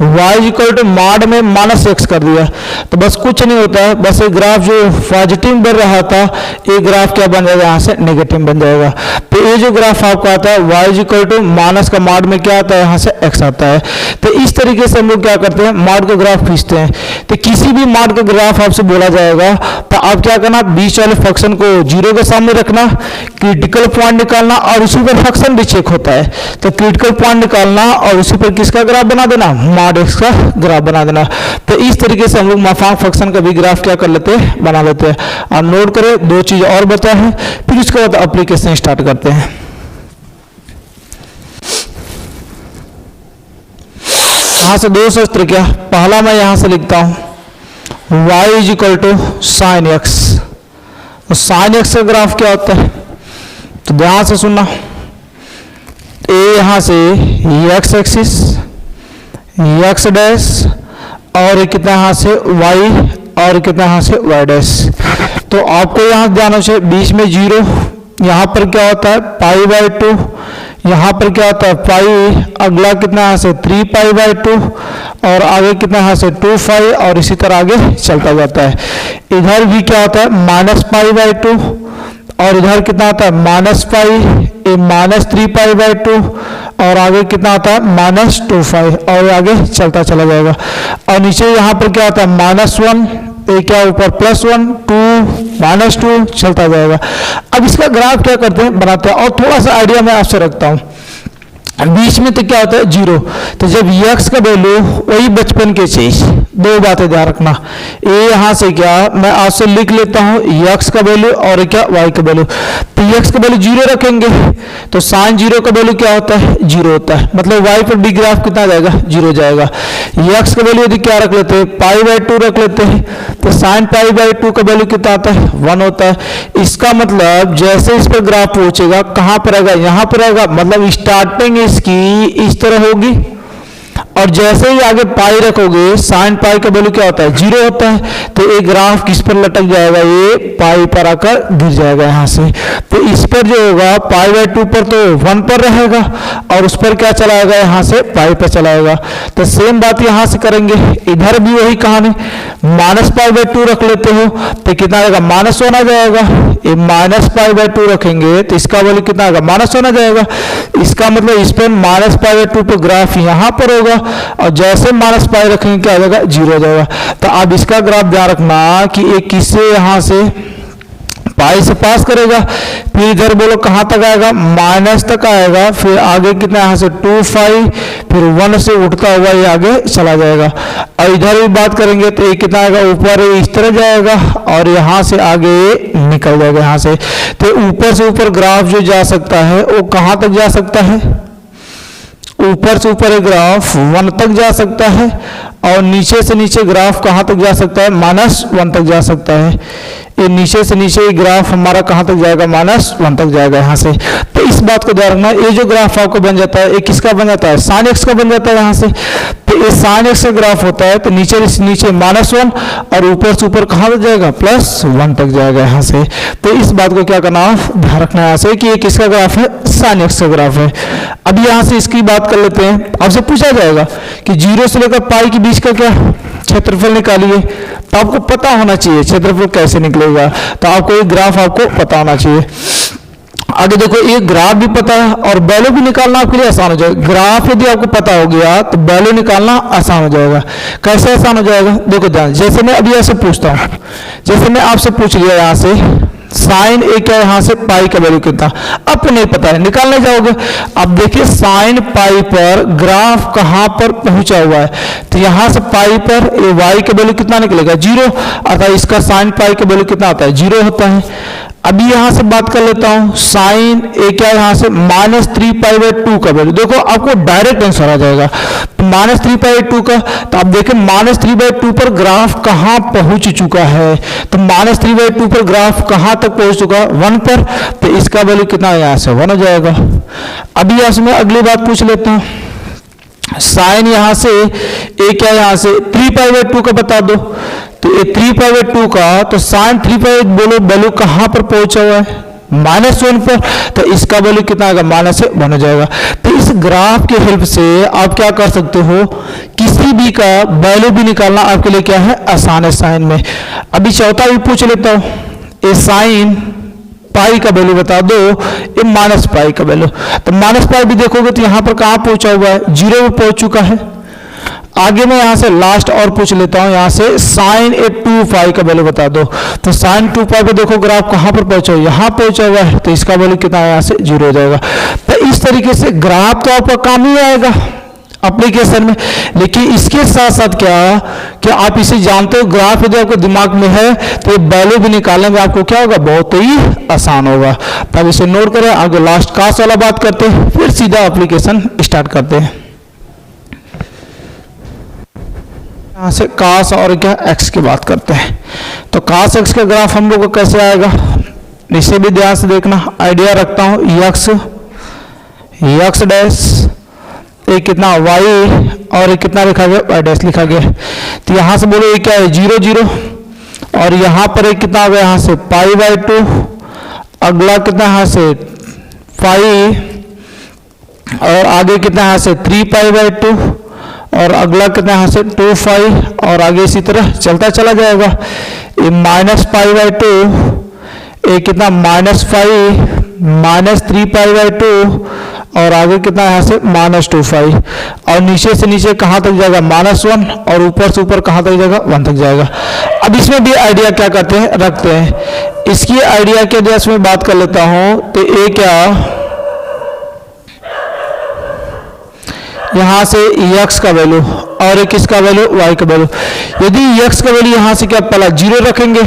Speaker 1: y इक्वल टू मॉड में माइनस x कर दिया तो बस कुछ नहीं होता है, बस ये ग्राफ जो पॉजिटिव बन रहा था ये ग्राफ क्या बन जाएगा, यहाँ से नेगेटिव बन जाएगा। तो ये जो ग्राफ आपका आता है y इक्वल टू माइनस का मॉड में क्या आता है, यहाँ से x आता है। तो इस तरीके से हम लोग क्या करते हैं, मॉड का ग्राफ खींचते हैं। तो किसी भी मॉड का ग्राफ आपसे बोला जाएगा तो आप क्या करना, बीच वाले फंक्शन को 0 के सामने रखना, क्रिटिकल पॉइंट निकालना और उसी पर फंक्शन भी चेक होता है। तो क्रिटिकल पॉइंट निकालना और उसी पर किसका ग्राफ बना देना, मॉड x का ग्राफ बना देना। तो इस तरीके से हम लोग माफांग फंक्शन का भी ग्राफ क्या कर लेते हैं, बना लेते हैं। आप नोट करें, 2 चीज और बता है, फिर उसके बाद एप्लीकेशन स्टार्ट करते हैं। यहां से 2 सूत्र क्या, पहला मैं यहां से लिखता हूं y is equal to sine x। तो साइन x का ग्राफ क्या होता है, तो ध्यान से सुनना, ए यहां से x एक्सिस x डैश और कितना यहां से y और कितना यहां से y डैश। तो आपको यहां ध्यान से बीच में 0, यहां पर क्या होता है पाई बाई 2, यहाँ पर क्या होता है पाई, अगला कितना यहाँ से 3 पाई बाई 2 और आगे कितना यहाँ से 2 पाई और इसी तरह आगे चलता जाता है। इधर भी क्या होता है माइनस पाई बाई 2 और इधर कितना होता है माइनस पाई, ये माइनस 3 पाई बाई 2 और आगे कितना होता है माइनस 2 पाई और आगे चलता चला जाएगा। और नीचे यहाँ पर क्या होता है -1, ये क्या ऊपर +1 2 -2 चलता जाएगा। अब इसका ग्राफ क्या करते हैं, बनाते हैं। और थोड़ा सा आइडिया मैं आपसे रखता हूँ, बीच में तो क्या होता है 0, तो जब x का वैल्यू वही बचपन की चीज, 2 बातें ध्यान रखना। ये यहाँ से क्या मैं आपसे लिख लेता हूँ x का वैल्यू और क्या y का वैल्यू। तो x का वैल्यू 0 रखेंगे तो साइन 0 का वैल्यू क्या होता है 0 होता है, मतलब y पर भी ग्राफ कितना जाएगा 0 जाएगा। x का वैल्यू यदि क्या रख लेते हैं पाई बाई 2 रख लेते हैं तो साइन पाई बाई 2 का वैल्यू कितना आता है 1 होता है। इसका मतलब जैसे इस पर ग्राफ पहुंचेगा कहाँ पर आएगा, यहाँ पर आएगा, मतलब स्टार्टिंग इसकी इस तरह होगी और जैसे ही आगे पाई रखोगे साइन पाई का वैल्यू क्या होता है, 0 होता है। तो ये ग्राफ किस पर लटक जाएगा, ये पाई पर आकर गिर जाएगा यहाँ से। तो इस पर जो होगा पाई बाई 2 पर तो 1 पर रहेगा और उस पर क्या चलाएगा, यहाँ से पाई पर चलाएगा। तो सेम बात यहाँ से करेंगे, इधर भी वही कहानी, माइनस पाई बाई 2 रख लेते हो तो कितना आएगा, -1 आ जाएगा। ये माइनस पाई बाई 2 रखेंगे तो इसका वैल्यू कितना आएगा, -1 आ जाएगा। इसका मतलब इस पर माइनस पाई बाई 2 पर ग्राफ यहाँ पर होगा और जैसे माइनस पाई रखेंगे क्या आ जाएगा, 0 हो जाएगा। तो अब इसका ग्राफ ध्यान रखना कि एक किससे यहाँ से पाई से पास करेगा, फिर इधर बोलो कहाँ तक आएगा, माइनस तक आएगा, फिर आगे कितना यहाँ से 2 फिर 1 से उठता हुआ ये आगे चला जाएगा। और इधर भी बात करेंगे तो ये कितना आएगा, ऊपर इस तरह जाएगा और यहाँ से आगे निकल जाएगा यहाँ से। तो ऊपर से ऊपर ग्राफ जो जा सकता है वो कहाँ तक जा सकता है, ऊपर से ऊपर एक ग्राफ 1 तक जा सकता है और नीचे से नीचे ग्राफ कहाँ तक जा सकता है, -1 तक जा सकता है। ये नीचे से नीचे ग्राफ हमारा कहाँ तक जाएगा, -1 तक जाएगा यहाँ से। तो इस बात को ध्यान रखना, ये जो ग्राफ आपको बन जाता है ये किसका बन जाता है, साइन एक्स का बन जाता है यहाँ से। तो ये साइन एक्स का ग्राफ होता है तो नीचे से नीचे -1 और ऊपर से ऊपर कहाँ तक जाएगा, +1 तक जाएगा यहाँ से। तो इस बात को क्या करना, ध्यान रखना है यहाँ से कि ये किसका ग्राफ है, साइन एक्स का ग्राफ है। अब यहाँ से इसकी बात कर लेते हैं। आपसे पूछा जाएगा कि 0 से लेकर पाई के बीच का क्या क्षेत्रफल निकालिए, तो आपको पता होना चाहिए क्षेत्रफल कैसे निकलेगा। तो आपको ये ग्राफ आपको पता होना चाहिए। आगे देखो ये ग्राफ भी पता है और वैल्यू भी निकालना आपके लिए आसान हो जाएगा। ग्राफ यदि आपको पता हो गया तो वैल्यू निकालना आसान हो जाएगा। कैसे आसान हो जाएगा, देखो ध्यान, जैसे मैं अभी ऐसे पूछता हूँ, जैसे मैं आपसे पूछ लिया यहाँ से साइन ए क्या है, यहाँ से पाई का वैल्यू कितना, आपको नहीं पता है, निकालने जाओगे। अब देखिए साइन पाई पर ग्राफ कहाँ पर पहुंचा हुआ है, तो यहाँ से पाई पर ये वाई का वैल्यू कितना निकलेगा, 0, अर्थात इसका साइन पाई का वैल्यू कितना आता है, 0 होता है। अभी यहाँ से बात कर लेता हूँ, साइन ए क्या है, यहाँ से -3π/2 का वैल्यू, देखो आपको डायरेक्ट आंसर आ जाएगा -3π/2 का। तो आप देखें -3/2 पर ग्राफ कहाँ पहुंच चुका है, तो -3/2 पर ग्राफ कहाँ तक पहुंच चुका, 1 पर। तो इसका वैल्यू कितना है, यहाँ से 1 हो जाएगा। अभी यहाँ से मैं अगली बात पूछ लेता हूँ, साइन यहाँ से ए क्या है, यहाँ से 3π/2 का बता दो। तो ये 3π/2 का, तो साइन 3π बोलो वैल्यू कहाँ पर पहुंचा हुआ है, -1 पर। तो इसका वैल्यू कितना आएगा, -1 हो जाएगा। तो इस ग्राफ के हेल्प से आप क्या कर सकते हो, किसी भी का वैल्यू भी निकालना आपके लिए क्या है, आसान है साइन में। अभी चौथा भी पूछ लेता हूँ, ये साइन पाई का वैल्यू बता दो, ये -पाई का वैल्यू। तो -पाई भी देखोगे तो यहाँ पर कहाँ पहुंचा हुआ है, 0 में पहुंच चुका है। आगे मैं यहाँ से लास्ट और पूछ लेता हूँ, यहाँ से साइन 2π का वैल्यू बता दो। तो साइन 2π पे देखो ग्राफ कहाँ पर पहुंचा है, यहाँ पहुंचा हुआ है, तो इसका वैल्यू कितना है, यहाँ से 0 हो जाएगा। तो इस तरीके से ग्राफ तो आपका काम ही आएगा एप्लीकेशन में, लेकिन इसके साथ साथ क्या आप इसे जानते हो, ग्राफ यदि आपको दिमाग में है तो ये वैल्यू भी निकालने में आपको क्या होगा, बहुत ही आसान होगा। तब इसे नोट करें, आगे लास्ट कास वाला बात करते हैं, फिर सीधा एप्लीकेशन स्टार्ट करते हैं। यहाँ से कास और क्या एक्स की बात करते हैं। तो कास एक्स का ग्राफ हम लोग को कैसे आएगा, इसे भी ध्यान से देखना। आइडिया रखता हूँ, यक्स डैश, एक कितना वाई और एक कितना लिखा गया, वाई डैश लिखा गया। तो यहाँ से बोलो ये क्या है, 0 0, और यहाँ पर एक कितना आ गया, यहाँ से π/2, अगला कितना यहाँ से पाई, और आगे कितना यहाँ से 3π/2, और अगला कितना यहाँ से 2π, और आगे इसी तरह चलता चला जाएगा। ये -π/2, एक कितना -5 -3π/2, और आगे कितना यहाँ से -2π, और नीचे से नीचे कहाँ तक जाएगा, -1, और ऊपर से ऊपर कहाँ तक जाएगा, 1 तक जाएगा। अब इसमें भी आइडिया क्या करते हैं, रखते हैं। इसकी आइडिया के जैसे मैं बात कर लेता हूँ, तो ये क्या, यहाँ से x का वैल्यू और एक इसका वैल्यू y का वैल्यू। यदि x का वैल्यू यहाँ से क्या पहला 0 रखेंगे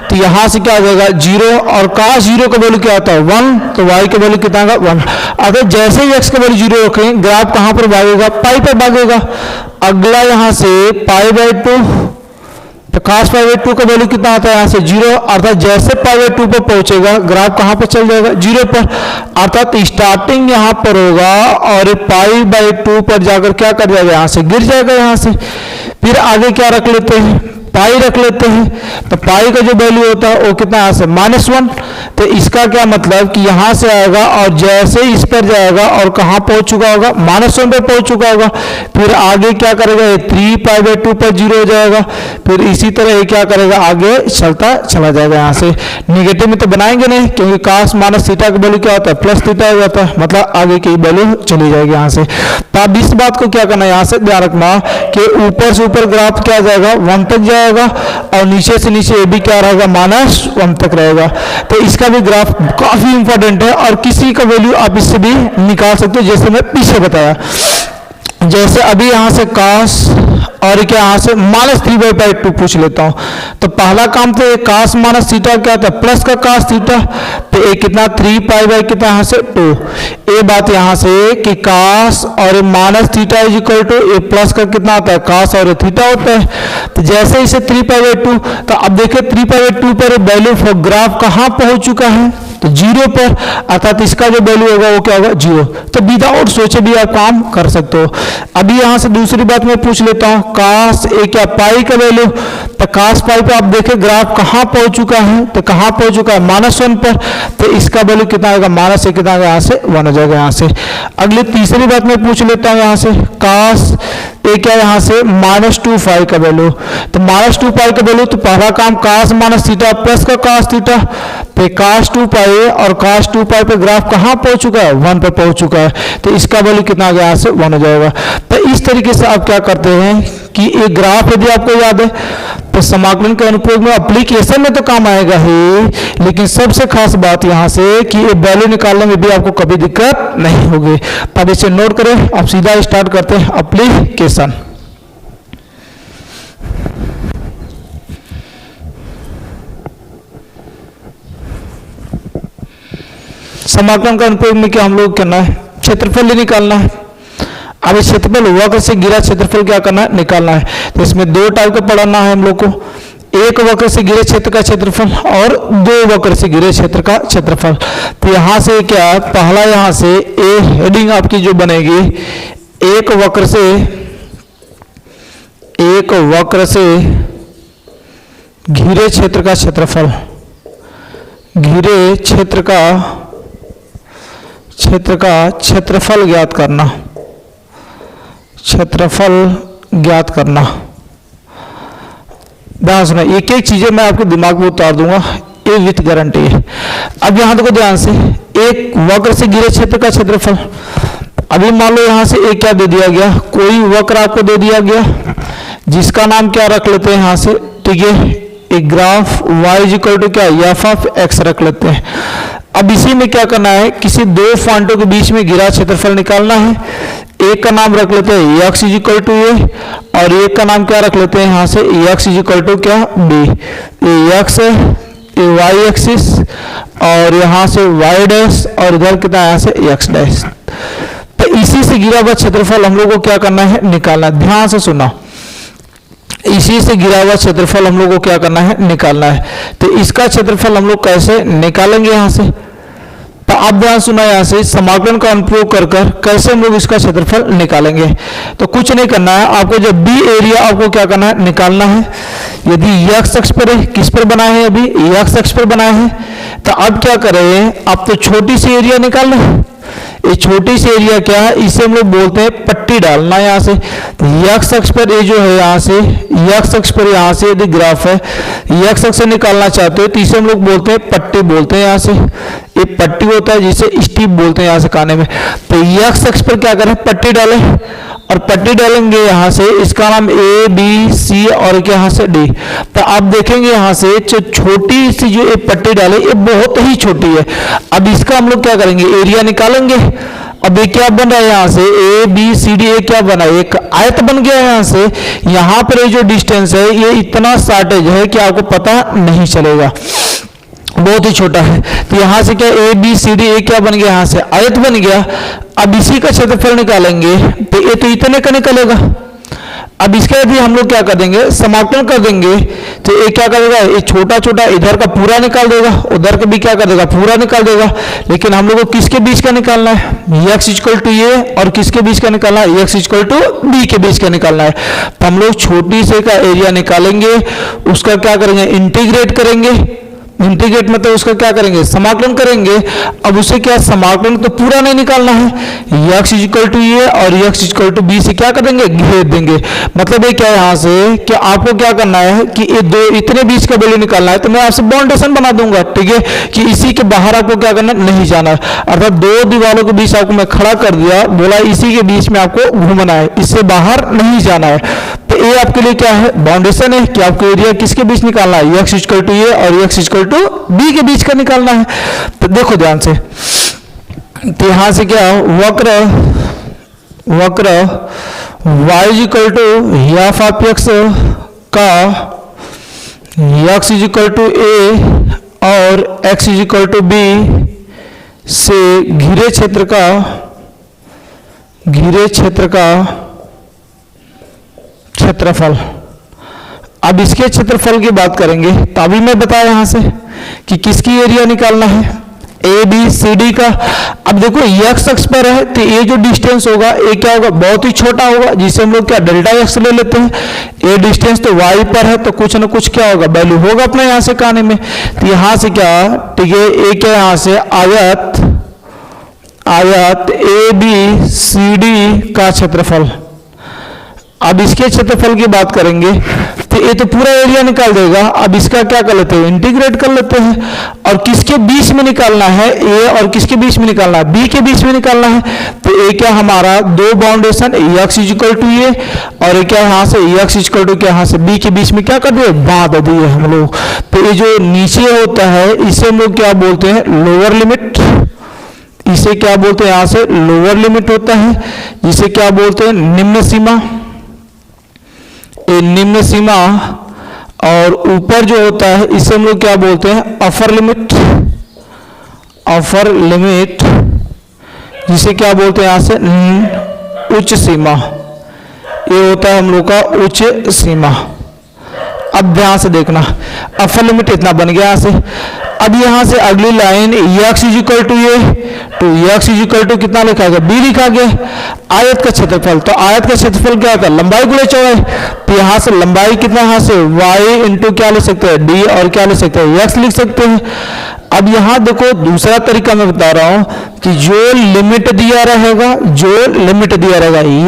Speaker 1: तो यहाँ से क्या आ जाएगा 0, और cos 0 का वैल्यू क्या आता है 1, तो y का वैल्यू कितना आएगा 1। अगर जैसे ही x का वैल्यू 0 रखेंगे ग्राफ कहाँ पर भागेगा, पाई पर भागेगा। अगला यहाँ से π/2, तो cos पाई बाई 2 का वैल्यू कितना आता है यहाँ से 0, अर्थात जैसे पाई बाई 2 पर पहुंचेगा ग्राफ कहाँ पे चल जाएगा 0 पर, अर्थात स्टार्टिंग यहाँ पर होगा और पाई बाई 2 पर जाकर क्या कर जाएगा यहाँ से गिर जाएगा यहाँ से। फिर आगे क्या रख लेते हैं, पाई रख लेते हैं। तो पाई का जो वैल्यू होता है वो कितना यहाँ से -1, तो इसका क्या मतलब कि यहाँ से आएगा और जैसे इस पर जाएगा और कहाँ पहुंच चुका होगा -1 पे पहुंच चुका होगा। फिर आगे क्या करेगा, 3 पाई बाई 2 पर 0 हो जाएगा। फिर इसी तरह ये क्या करेगा, आगे चलता चला जाएगा। यहाँ से निगेटिव में तो बनाएंगे नहीं, क्योंकि cos माइनस थीटा का वैल्यू क्या होता है प्लस थीटा हो जाता है, मतलब आगे की वैल्यू चली जाएगी यहाँ से। तो अब इस बात को क्या करना है, यहाँ से ध्यान रखना कि ऊपर से ऊपर ग्राफ क्या जाएगा 1 तक जाएगा और नीचे से नीचे ये भी क्या रहेगा -1 तक रहेगा। तो इसका भी ग्राफ काफी इंपॉर्टेंट है और किसी का वैल्यू आप इससे भी निकाल सकते हो, जैसे मैं पीछे बताया। जैसे अभी यहाँ से cos और क्या यहाँ से -3/2 पूछ लेता हूँ। तो पहला काम तो cos माइनस थीटा क्या था प्लस का cos थीटा, तो ये कितना 3 पाई बाई कितना यहाँ से 2। ये बात यहाँ से कि cos और minus theta is equal to ये प्लस का कितना आता है cos और थीटा होता है। तो जैसे इसे 3 पाई बाई 2, तो अब देखिए 3 पाई बाई 2 पर वैल्यू फॉर ग्राफ कहाँ पहुंच चुका है, तो 0 पर, अर्थात इसका जो वैल्यू होगा वो क्या होगा 0। तो विदाउट सोचे भी आप काम कर सकते हो। अभी यहाँ से दूसरी बात मैं पूछ लेता हूँ, cos ए क्या पाई का वैल्यू, तो cos पाई पे आप देखें ग्राफ कहाँ पहुंच चुका है, तो कहाँ पहुंच चुका है -1 पर, तो इसका वैल्यू कितना आएगा -1 कितना आएगा यहाँ से 1 हो जाएगा यहाँ से। अगली तीसरी बात मैं पूछ लेता हूँ यहाँ से, cos ए क्या यहाँ से -2 पाई का वैल्यू, तो -2 पाई का वैल्यू, तो पहला काम cos माइनस थीटा प्लस का cos थीटा, तो cos 2 पाई और cos 2 पाई पे ग्राफ कहाँ पहुंच चुका है 1 पर पहुंच चुका है, तो इसका वैल्यू कितना आ गया यहाँ से 1 हो जाएगा। तो इस तरीके से आप क्या करते हैं कि एक ग्राफ यदि आपको याद है तो समाकलन के अनुप्रयोग में एप्लीकेशन में तो काम आएगा ही, लेकिन सबसे खास बात यहाँ से कि ये वैल्यू निकालने में भी आपको कभी दिक्कत नहीं होगी। तब इसे नोट करें, अब सीधा स्टार्ट करते हैं एप्लीकेशन। समाकलन का अनुप्रयोग में क्या हम लोग करना है, क्षेत्रफल ही निकालना है। अब इस क्षेत्रफल वक्र से घिरा क्षेत्रफल क्या करना है, निकालना है। तो इसमें दो टाइप का पढ़ना है हम लोग को, एक वक्र से घिरे क्षेत्र का क्षेत्रफल और दो वक्र से घिरे क्षेत्र का क्षेत्रफल। तो यहाँ से क्या, पहला यहाँ से ए हेडिंग आपकी जो बनेगी, एक वक्र से घिरे क्षेत्र का क्षेत्रफल, घिरे क्षेत्र का क्षेत्रफल ज्ञात करना, क्षेत्रफल ज्ञात करना। ध्यान सुना, एक एक चीजें मैं आपके दिमाग में उतार दूंगा, ये विथ गारंटी है। अब यहां देखो ध्यान से, एक वक्र से घिरे क्षेत्र का क्षेत्रफल। अभी मान लो यहां से एक क्या दे दिया गया, कोई वक्र आपको दे दिया गया जिसका नाम क्या रख लेते हैं यहां से, ठीक है, एक ग्राफ y इक्वल टू क्या एफ ऑफ एक्स रख लेते हैं। अब इसी में क्या करना है, किसी दो पॉइंटों के बीच में घिरा क्षेत्रफल निकालना है। एक का नाम रख लेते हैं एक्स इज इक्वल टू ए और एक का नाम क्या रख लेते हैं यहाँ से एक्स इज इक्वल टू क्या बी। ये एक्स है, ये वाई एक्सिस और यहाँ से वाई डैश और इधर कितना यहाँ से एक्स डैश। तो इसी से घिरा हुआ क्षेत्रफल हम लोग को क्या करना है, निकालना। ध्यान से सुना, इसी से घिरा हुआ क्षेत्रफल हम लोग को क्या करना है, निकालना है। तो इसका क्षेत्रफल हम लोग कैसे निकालेंगे यहाँ से, तो आप ध्यान सुना, यहाँ से समाकलन का अनुप्रयोग कर कैसे हम लोग इसका क्षेत्रफल निकालेंगे। तो कुछ नहीं करना है आपको, जब बी एरिया आपको क्या करना है, निकालना है। यदि एक्स अक्ष पर है, किस पर बनाए हैं, अभी एक्स अक्ष पर बनाए हैं, तो अब क्या करें, आप तो छोटी सी एरिया निकाल लें। ये छोटी सी एरिया क्या है, इसे हम लोग बोलते हैं पट्टी डालना। यहाँ से एक्स अक्ष पर ये जो है, यहाँ से एक्स अक्ष पर यहाँ से यदि ग्राफ है, एक्स अक्ष से निकालना चाहते हो तो इसे हम लोग बोलते हैं पट्टी बोलते हैं। यहाँ से ये पट्टी होता है जिसे स्टीप बोलते हैं यहाँ से खाने में। तो एक्स अक्ष पर क्या करें, पट्टी डालें और पट्टी डालेंगे यहाँ से, इसका नाम ए बी सी और क्या यहाँ से डी। तो आप देखेंगे यहाँ से जो छोटी सी जो एक पट्टी डाले, ये बहुत ही छोटी है। अब इसका हम लोग क्या करेंगे, एरिया निकालेंगे। अब ये क्या बन रहा है, यहाँ से ए बी सी डी, ये क्या बना, एक आयत बन गया है। यहाँ से यहाँ पर ये जो डिस्टेंस है, ये इतना शॉर्टेज है कि आपको पता नहीं चलेगा, बहुत ही छोटा है। तो यहाँ से क्या ए बी सी डी, ए क्या बन गया, यहाँ से आयत बन गया। अब इसी का क्षेत्रफल निकालेंगे, तो ये तो इतने का निकलेगा। अब इसके बाद हम लोग क्या कर देंगे, समाकलन कर देंगे, तो ये क्या करेगा, ये छोटा छोटा इधर का पूरा निकाल देगा, उधर का भी क्या कर देगा, पूरा निकाल देगा। लेकिन हम लोग को किसके बीच का निकालना है, x इक्वल टू ये और किसके बीच का निकालना है, x इक्वल टू b के बीच का निकालना है। तो हम लोग छोटी से का एरिया निकालेंगे, उसका क्या करेंगे, इंटीग्रेट करेंगे। इंटीग्रेट मतलब उसका क्या करेंगे, समाकलन करेंगे। अब उसे क्या, समाकलन तो पूरा नहीं निकालना है, x इक्वल टू ये और x इक्वल टू बी से क्या कर देंगे, घेर देंगे। मतलब ये क्या है यहाँ से कि आपको क्या करना है कि ये दो इतने बीच का वैल्यू निकालना है, तो मैं आपसे बाउंडेशन बना दूंगा, ठीक है, कि इसी के बाहर आपको क्या करना है, नहीं जाना है। अर्थात दो दीवारों के बीच आपको मैं खड़ा कर दिया, बोला इसी के बीच में आपको घूमना है, इससे बाहर नहीं जाना है। तो ये आपके लिए क्या है, बाउंडेशन है कि आपको एरिया किसके बीच निकालना है, x इक्वल टू ये और x इक्वल टू b के बीच का निकालना है। तो देखो ध्यान से, तो यहां से क्या, वक्र y equal to F of x का x इक्वल टू a और x इक्वल टू b से घिरे क्षेत्र का क्षेत्रफल। अब इसके क्षेत्रफल की बात करेंगे, तो अभी मैं बताया यहां से कि किसकी एरिया निकालना है, ए बी सी डी का। अब देखो x अक्ष पर है, तो ये जो डिस्टेंस होगा ये क्या होगा, बहुत ही छोटा होगा, जिसे हम लोग क्या डेल्टा x ले लेते हैं। ये डिस्टेंस तो y पर है, तो कुछ ना कुछ क्या होगा, वैल्यू होगा अपना यहाँ से काने में। तो यहाँ से क्या, ठीक है, ये क्या यहाँ से आयत ए बी सी डी का क्षेत्रफल। अब इसके क्षेत्रफल की बात करेंगे, तो ये तो पूरा एरिया निकाल देगा। अब इसका क्या कर लेते हैं, इंटीग्रेट कर लेते हैं। और किसके बीच में निकालना है, ए और किसके बीच में निकालना है, बी के बीच में निकालना है। तो ये क्या हमारा दो बाउंडेशन, x इक्वल टू ये और ये क्या यहाँ से x इक्वल टू क्या यहाँ से b के बीच में क्या कर दिए, बांध दिए हम लोग। तो ये जो नीचे होता है इसे हम लोग क्या बोलते हैं, लोअर लिमिट। इसे क्या बोलते हैं, यहाँ से लोअर लिमिट होता है, जिसे क्या बोलते हैं, निम्न सीमा। निम्न सीमा। और ऊपर जो होता है इसे हम लोग क्या बोलते हैं, अपर लिमिट। जिसे क्या बोलते हैं यहाँ से उच्च सीमा। ये होता है हम लोग का उच्च सीमा। अब ध्यान से देखना, अपर लिमिट इतना बन गया यहाँ से। अब यहाँ से अगली लाइन x इक्वल टू ये, तो x इक्वल टू कितना लिखा गया, b लिखा गया। आयत का क्षेत्रफल, तो आयत का क्षेत्रफल क्या होता है, लंबाई गुणे चौड़ाई। तो यहाँ से लंबाई कितना, यहाँ से y इंटू क्या लिख सकते हैं, d और क्या लिख सकते हैं, x लिख सकते हैं। अब यहाँ देखो दूसरा तरीका मैं बता रहा हूँ कि जो लिमिट दिया रहेगा,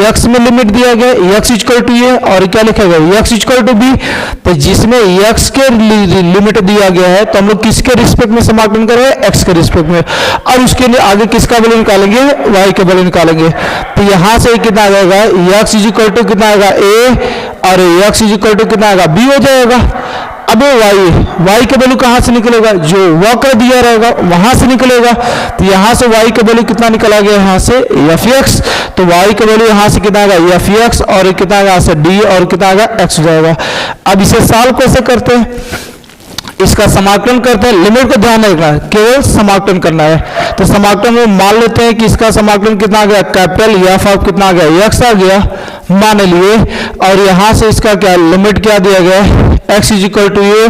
Speaker 1: x में लिमिट दिया गया, x इक्वल टू ये और क्या लिखा गया, x इक्वल टू b। तो जिसमें x के लिमिट दिया गया है, तो हम लोग किसके रिस्पेक्ट में समाकलन करेंगे, x के रिस्पेक्ट में। और उसके लिए आगे किसका वैल्यू निकालेंगे, y का वैल्यू निकालेंगे। तो यहाँ से कितना आ जाएगा, x इक्वल टू कितना आएगा, a और x इक्वल टू कितना आएगा, b हो जाएगा। अब y का वैल्यू कहां से निकलेगा, जो वक्र दिया रहेगा वहां से निकलेगा। तो यहां से y का वैल्यू कितना निकला गया, यहां से fx। तो y का वैल्यू यहां से कितना आएगा, fx और कितना आएगा यहाँ से d और कितना आएगा x हो जाएगा। अब इसे सॉल्व कैसे करते हैं, इसका समाकलन करते हैं। लिमिट को ध्यान रखना है, केवल समाकलन करना है। तो समाकलन में मान लेते हैं कि इसका समाकलन कितना आ गया, कैपिटल एफ ऑफ कितना आ गया, x आ गया मान लिए। और यहां से इसका क्या लिमिट क्या दिया गया है, x इक्वल टू ये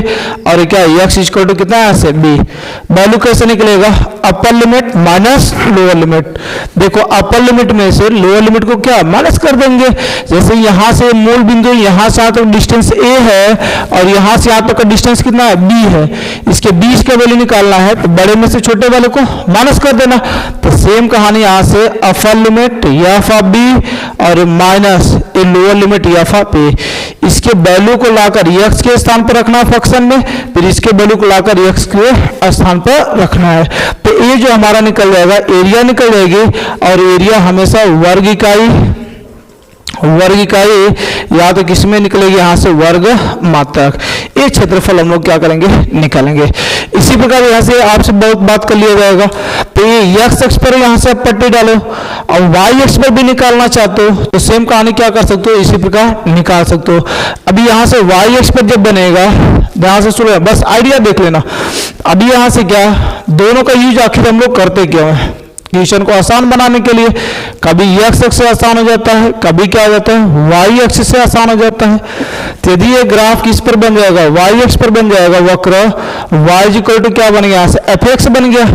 Speaker 1: और क्या x इक्वल टू कितना है से b। वैल्यू कैसे निकलेगा, अपर लिमिट माइनस लोअर लिमिट। देखो अपर लिमिट में से लोअर लिमिट को क्या माइनस कर देंगे। जैसे यहां से मूल बिंदु यहां से यहाँ तक डिस्टेंस a है और यहां से यहाँ तक का डिस्टेंस कितना है, b है। इसके बीच का वैल्यू निकालना है, तो बड़े में से छोटे वाले को माइनस कर देना। तो सेम कहानी यहां से upper limit F of b और minus a lower limit F of a। इसके वैल्यू को लाकर x के स्थान पर रखना है फंक्शन में, फिर इसके वैल्यू को लाकर x के स्थान पर रखना है। तो ये जो हमारा निकल जाएगा, एरिया निकल जाएगी। और एरिया हमेशा वर्ग इकाई या तो किसमें निकलेगी, यहाँ से वर्ग मात्रक। ये क्षेत्रफल हम लोग क्या करेंगे, निकालेंगे। इसी प्रकार यहाँ से आपसे बहुत बात कर लिया जाएगा। तो ये x अक्ष पर यहाँ से आप पट्टी डालो और y अक्ष पर भी निकालना चाहते हो तो सेम कहानी क्या कर सकते हो, इसी प्रकार निकाल सकते हो। अभी यहाँ से y अक्ष पर जब बनेगा, ध्यान से सुनो, बस आइडिया देख लेना। अभी यहाँ से क्या, दोनों का यूज आखिर हम लोग करते क्यों है, क्वेश्चन को आसान बनाने के लिए कभी x अक्ष से आसान हो जाता है, कभी क्या हो जाता है y अक्ष से आसान हो जाता है। तो यदि ये ग्राफ किस पर बन जाएगा, y अक्ष पर बन जाएगा, वक्र y इक्वल टू क्या बन गया, यहाँ से fx बन गया।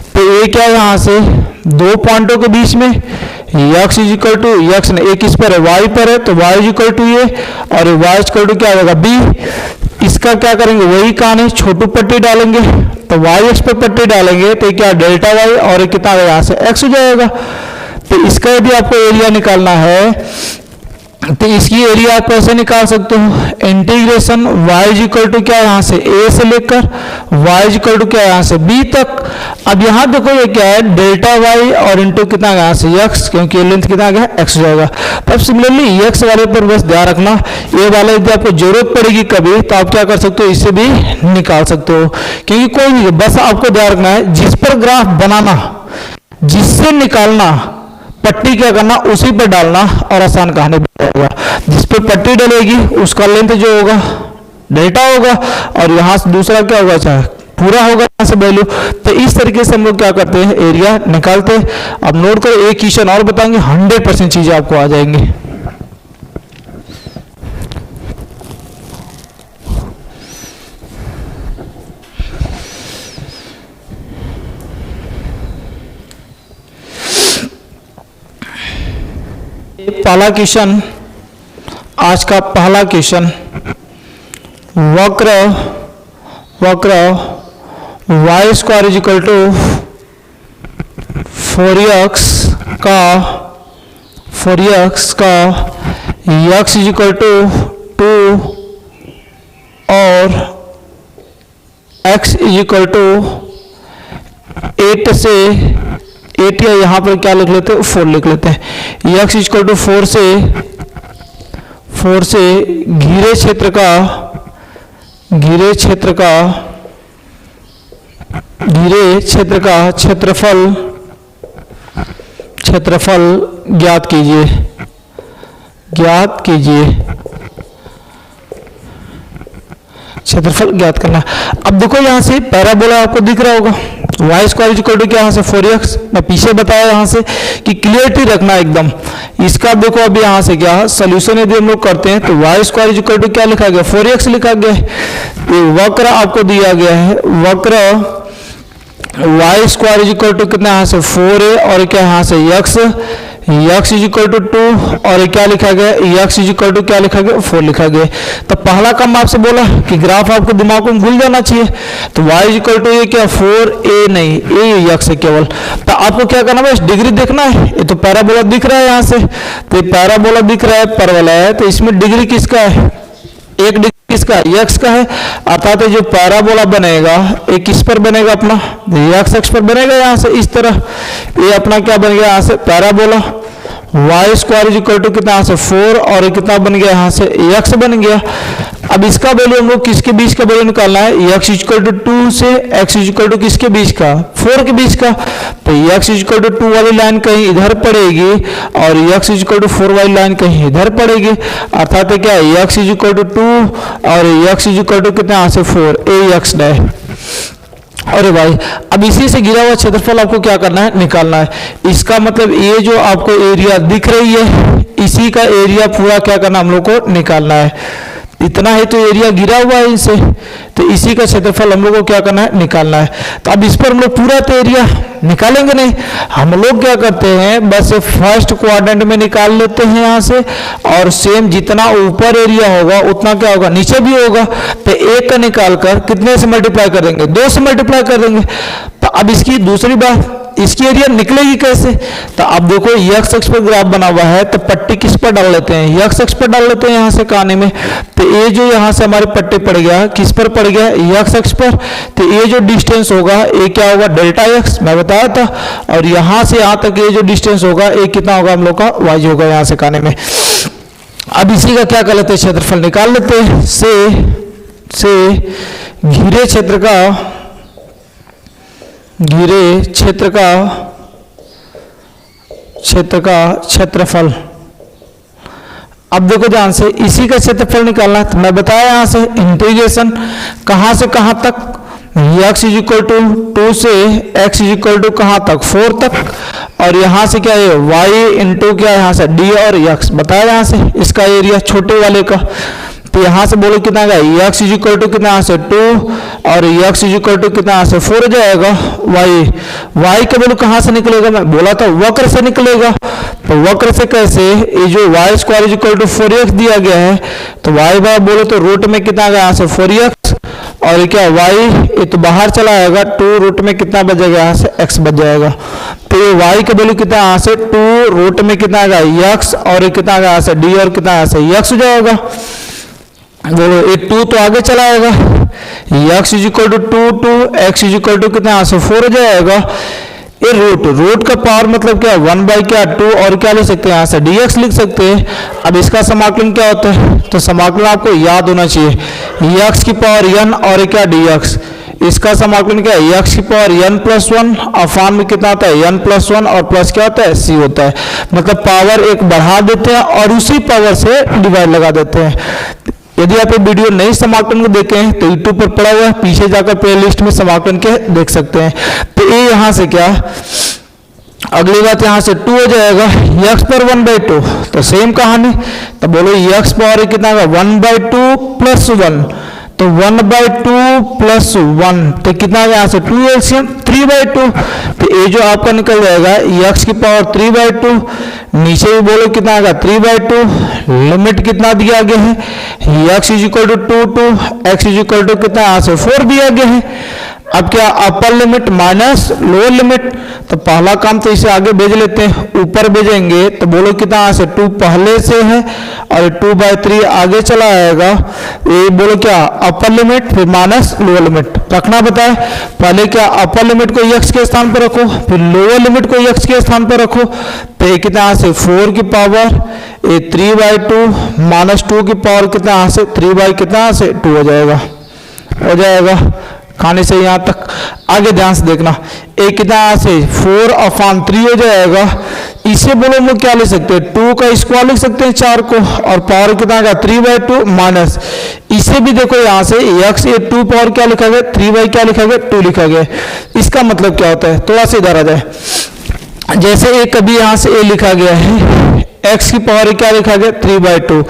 Speaker 1: तो ये क्या है, यहाँ से दो पॉइंटों के बीच में x इक्वल टू x ने एक इस पर है y पर है, तो y इक्वल टू ये और y इक्वल टू क्या होगा b। इसका क्या करेंगे, वही कहानी छोटू पट्टी डालेंगे, तो y अक्ष पर पट्टी डालेंगे तो क्या डेल्टा y और ये कितना यहाँ से x हो जाएगा। तो इसका यदि आपको एरिया निकालना है तो इसकी एरिया आप कैसे निकाल सकते हो, इंटीग्रेशन y इक्वल टू क्या यहाँ से a से लेकर y इक्वल टू क्या यहाँ से b तक। अब यहाँ देखो ये क्या है डेल्टा y और इंटू कितना यहाँ से x, क्योंकि ये लेंथ कितना गया x हो जाएगा। तब सिमिलरली x वाले पर बस ध्यान रखना, ये वाला यदि आपको जरूरत पड़ेगी कभी तो आप क्या कर सकते हो, इससे भी निकाल सकते हो, क्योंकि कोई नहीं, बस आपको ध्यान रखना है जिस पर ग्राफ बनाना, जिससे निकालना, पट्टी क्या करना उसी पर डालना और आसान कहानी बन जाएगा। जिस पर पट्टी डलेगी उसका लेंथ जो होगा डेल्टा होगा और यहाँ से दूसरा क्या होगा, चाहे पूरा होगा यहाँ से वैल्यू। तो इस तरीके से हम लोग क्या करते हैं, एरिया निकालते हैं। अब नोट करो, एक क्वेश्चन और बताएंगे, 100% चीजें आपको आ जाएंगी। पहला क्वेश्चन, आज का पहला क्वेश्चन, वक्र y square is equal to 4x का x इज इक्वल टू 2 और x इज इक्वल टू 8 से 8 या यहाँ पर क्या लिख लेते हैं 4 लिख लेते हैं। x इक्वल टू 4 से घिरे क्षेत्र का क्षेत्रफल ज्ञात कीजिए। क्षेत्रफल ज्ञात करना। अब देखो यहाँ से पैराबोला आपको दिख रहा होगा, y स्क्वायर इक्वल टू क्या यहाँ से 4x, मैं पीछे बताया यहाँ से कि क्लियरिटी रखना एकदम। इसका देखो अभी यहाँ से क्या सोल्यूशन यदि हम लोग करते हैं तो y स्क्वायर इक्वल टू क्या लिखा गया, 4x लिखा गया है। ये वक्र आपको दिया गया है, वक्र y स्क्वायर इक्वल टू कितना यहाँ से 4a और क्या यहाँ से x इज इक्वल टू 2 और क्या लिखा गया, x इज इक्वल टू क्या लिखा गया 4 लिखा गया। तो पहला काम आपसे बोला कि ग्राफ आपको दिमाग में भूल जाना चाहिए, तो y इज इक्वल टू ये क्या 4a नहीं a x है केवल। तो आपको क्या करना है, डिग्री देखना है। ये तो पैराबोला दिख रहा है यहाँ से, तो ये पैराबोला दिख रहा है परवला है, तो इसमें डिग्री किसका है, एक डिग्री किसका x का है। अर्थात जो पैराबोला बनेगा एक किस पर बनेगा, अपना x अक्ष पर बनेगा यहाँ से इस तरह। ये अपना क्या बन गया यहाँ से parabola, y square is equal to कितना यहाँ से 4 और कितना बन गया यहाँ से x बन गया। अब इसका वैल्यू हम लोग किसके बीच का वैल्यू निकालना है, x इक्वल टू 2 से x इक्वल टू किसके बीच का 4 के बीच का। तो x इक्वल टू 2 वाली लाइन कहीं इधर पड़ेगी और x इक्वल टू 4 वाली लाइन कहीं इधर पड़ेगी। अर्थात क्या है x इक्वल टू 2 और x इक्वल टू कितना यहाँ से 4 ax है। अरे भाई अब इसी से गिरा हुआ क्षेत्रफल आपको क्या करना है, निकालना है। इसका मतलब ये जो आपको एरिया दिख रही है इसी का एरिया पूरा क्या करना हम लोग को निकालना है। इतना है तो एरिया गिरा हुआ है इनसे, तो इसी का क्षेत्रफल हम लोग को क्या करना है, निकालना है। तो अब इस पर हम लोग पूरा तो एरिया निकालेंगे नहीं, हम लोग क्या करते हैं बस फर्स्ट क्वाड्रेंट में निकाल लेते हैं यहाँ से, और सेम जितना ऊपर एरिया होगा उतना क्या होगा नीचे भी होगा। तो एक का निकाल कर कितने से मल्टीप्लाई कर देंगे, 2 से मल्टीप्लाई कर देंगे। तो अब इसकी दूसरी बात, इसकी एरिया निकलेगी कैसे। तो अब देखो x अक्ष पर ग्राफ बना हुआ है, तो पट्टी किस पर डाल लेते हैं, x अक्ष पर डाल लेते हैं यहाँ से काने में। तो ये जो यहाँ से हमारी पट्टी पड़ गया किस पर पड़ गया, x अक्ष पर। तो ये जो डिस्टेंस होगा ये क्या होगा डेल्टा x, मैं बताया था। और यहाँ से यहाँ तक ये जो डिस्टेंस होगा ये कितना होगा हम लोग का y होगा यहाँ से काने में। अब इसी का क्या कर लेते हैं, क्षेत्रफल निकाल लेते हैं। से घिरे क्षेत्र का क्षेत्रफल। अब देखो ध्यान से इसी का क्षेत्रफल निकालना है। तो मैं बताया यहाँ से इंटीग्रेशन कहाँ से कहाँ तक, x इज इक्वल टू 2 से x इज इक्वल टू कहाँ तक 4 तक, और यहाँ से क्या है y इंटू क्या यहाँ से d और x बताया यहाँ से इसका एरिया छोटे वाले का। तो यहाँ से बोलो कितना आएगा x इज इक्वल टू कितना यहाँ से 2 और x इज इक्वल टू कितना यहाँ से 4 हो जाएगा। y का वैल्यू कहाँ से निकलेगा, मैं बोला था वक्र से निकलेगा। तो वक्र से कैसे, ये जो y square is equal to 4x दिया गया है तो y बार बोलो तो रूट में कितना आएगा यहाँ से 4x, और ये क्या y ये तो बाहर चला आएगा 2 रूट में कितना बचेगा यहाँ से x बच जाएगा। तो ये y का वैल्यू कितना यहाँ से 2 रूट में कितना आएगा x, और ये कितना आएगा यहाँ से d और कितना यहाँ से x हो जाएगा। बोलो ये 2 तो आगे चला आएगा, x is equal to 2 x is equal to कितना यहाँ से 4 हो जाएगा। ये रूट का पावर मतलब क्या 1 बाई क्या 2, और क्या लिख सकते हैं यहाँ से dx लिख सकते हैं। अब इसका समाकलन क्या होता है, तो समाकलन आपको याद होना चाहिए x की पावर n और क्या dx। इसका समाकलन क्या है x की पावर n प्लस 1 अफान में कितना आता है n प्लस 1 और प्लस क्या होता है c होता है। मतलब पावर एक बढ़ा देते हैं और उसी पावर से डिवाइड लगा देते हैं। यदि आप ये वीडियो नहीं समाकलन को देखें तो यूट्यूब पर पड़ा हुआ है, पीछे जाकर प्लेलिस्ट में समाकलन के देख सकते हैं। तो ये यहाँ से क्या, अगली बात यहाँ से 2 हो जाएगा x पर 1/2, तो सेम कहानी। तो बोलो x पावर कितना होगा 1/2 प्लस 1, तो 1/2 प्लस 1 तो कितना आ गया यहाँ से 2 एलसीएम 3/2। तो ये जो आपका निकल जाएगा x की पावर 3/2, नीचे भी बोलो कितना आएगा 3/2, लिमिट कितना दिया गया है x is equal to 2 x is equal to कितना यहाँ से 4 दिया गया है। अब क्या upper limit minus lower limit, तो पहला काम तो इसे आगे भेज लेते हैं, ऊपर भेजेंगे तो बोलो कितना यहाँ से 2 पहले से है और 2/3 आगे चला आएगा। ये बोलो क्या अपर लिमिट फिर माइनस लोअर लिमिट रखना बताए। पहले क्या अपर लिमिट को x के स्थान पर रखो, फिर लोअर लिमिट को x के स्थान पर रखो। तो ये कितना यहाँ से 4 की पावर ये 3/2 माइनस 2 की पावर कितना यहाँ से 3 कितना यहाँ से 2 हो जाएगा। खाने से यहाँ तक आगे ध्यान से देखना, एक कितना यहाँ से 4/3 हो जाएगा। इसे बोलो हम लोग क्या लिख सकते हैं 2 का स्क्वायर लिख सकते हैं 4 को, और पावर कितना का 3/2 माइनस इसे भी देखो यहाँ से x ये 2 पावर क्या लिखा गया 3 क्या लिखा गया 2 लिखा गया। इसका मतलब क्या होता है, थोड़ा सा इधर आ जाए, जैसे एक कभी यहाँ से a लिखा गया है x की पावर क्या लिखा गया 3/2,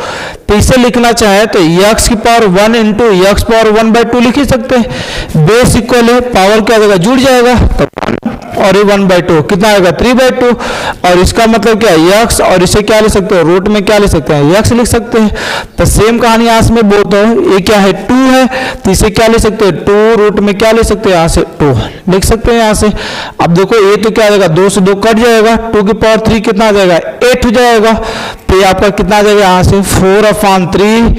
Speaker 1: तो इसे लिखना चाहे तो x की पावर 1 इंटू x पावर 1/2 लिख ही सकते हैं। बेस इक्वल है, पावर क्या हो जाएगा जुड़ जाएगा, तो और ये 1/2 कितना आएगा 3/2, और इसका मतलब क्या है x, और इसे क्या लिख सकते हो रूट में क्या लिख सकते हैं x लिख सकते हैं। तो सेम कहानी यहाँ से मैं बोलता हूँ, ये क्या है 2 है तो इसे क्या लिख सकते हैं 2 रूट में क्या लिख सकते हैं यहाँ से 2 लिख सकते हैं यहाँ से। अब देखो ये तो क्या आ जाएगा 2 से 2 कट जाएगा, 2 की पावर 3 कितना आ जाएगा 8 हो जाएगा। तो ये आपका कितना आ जाएगा यहाँ से 4/3,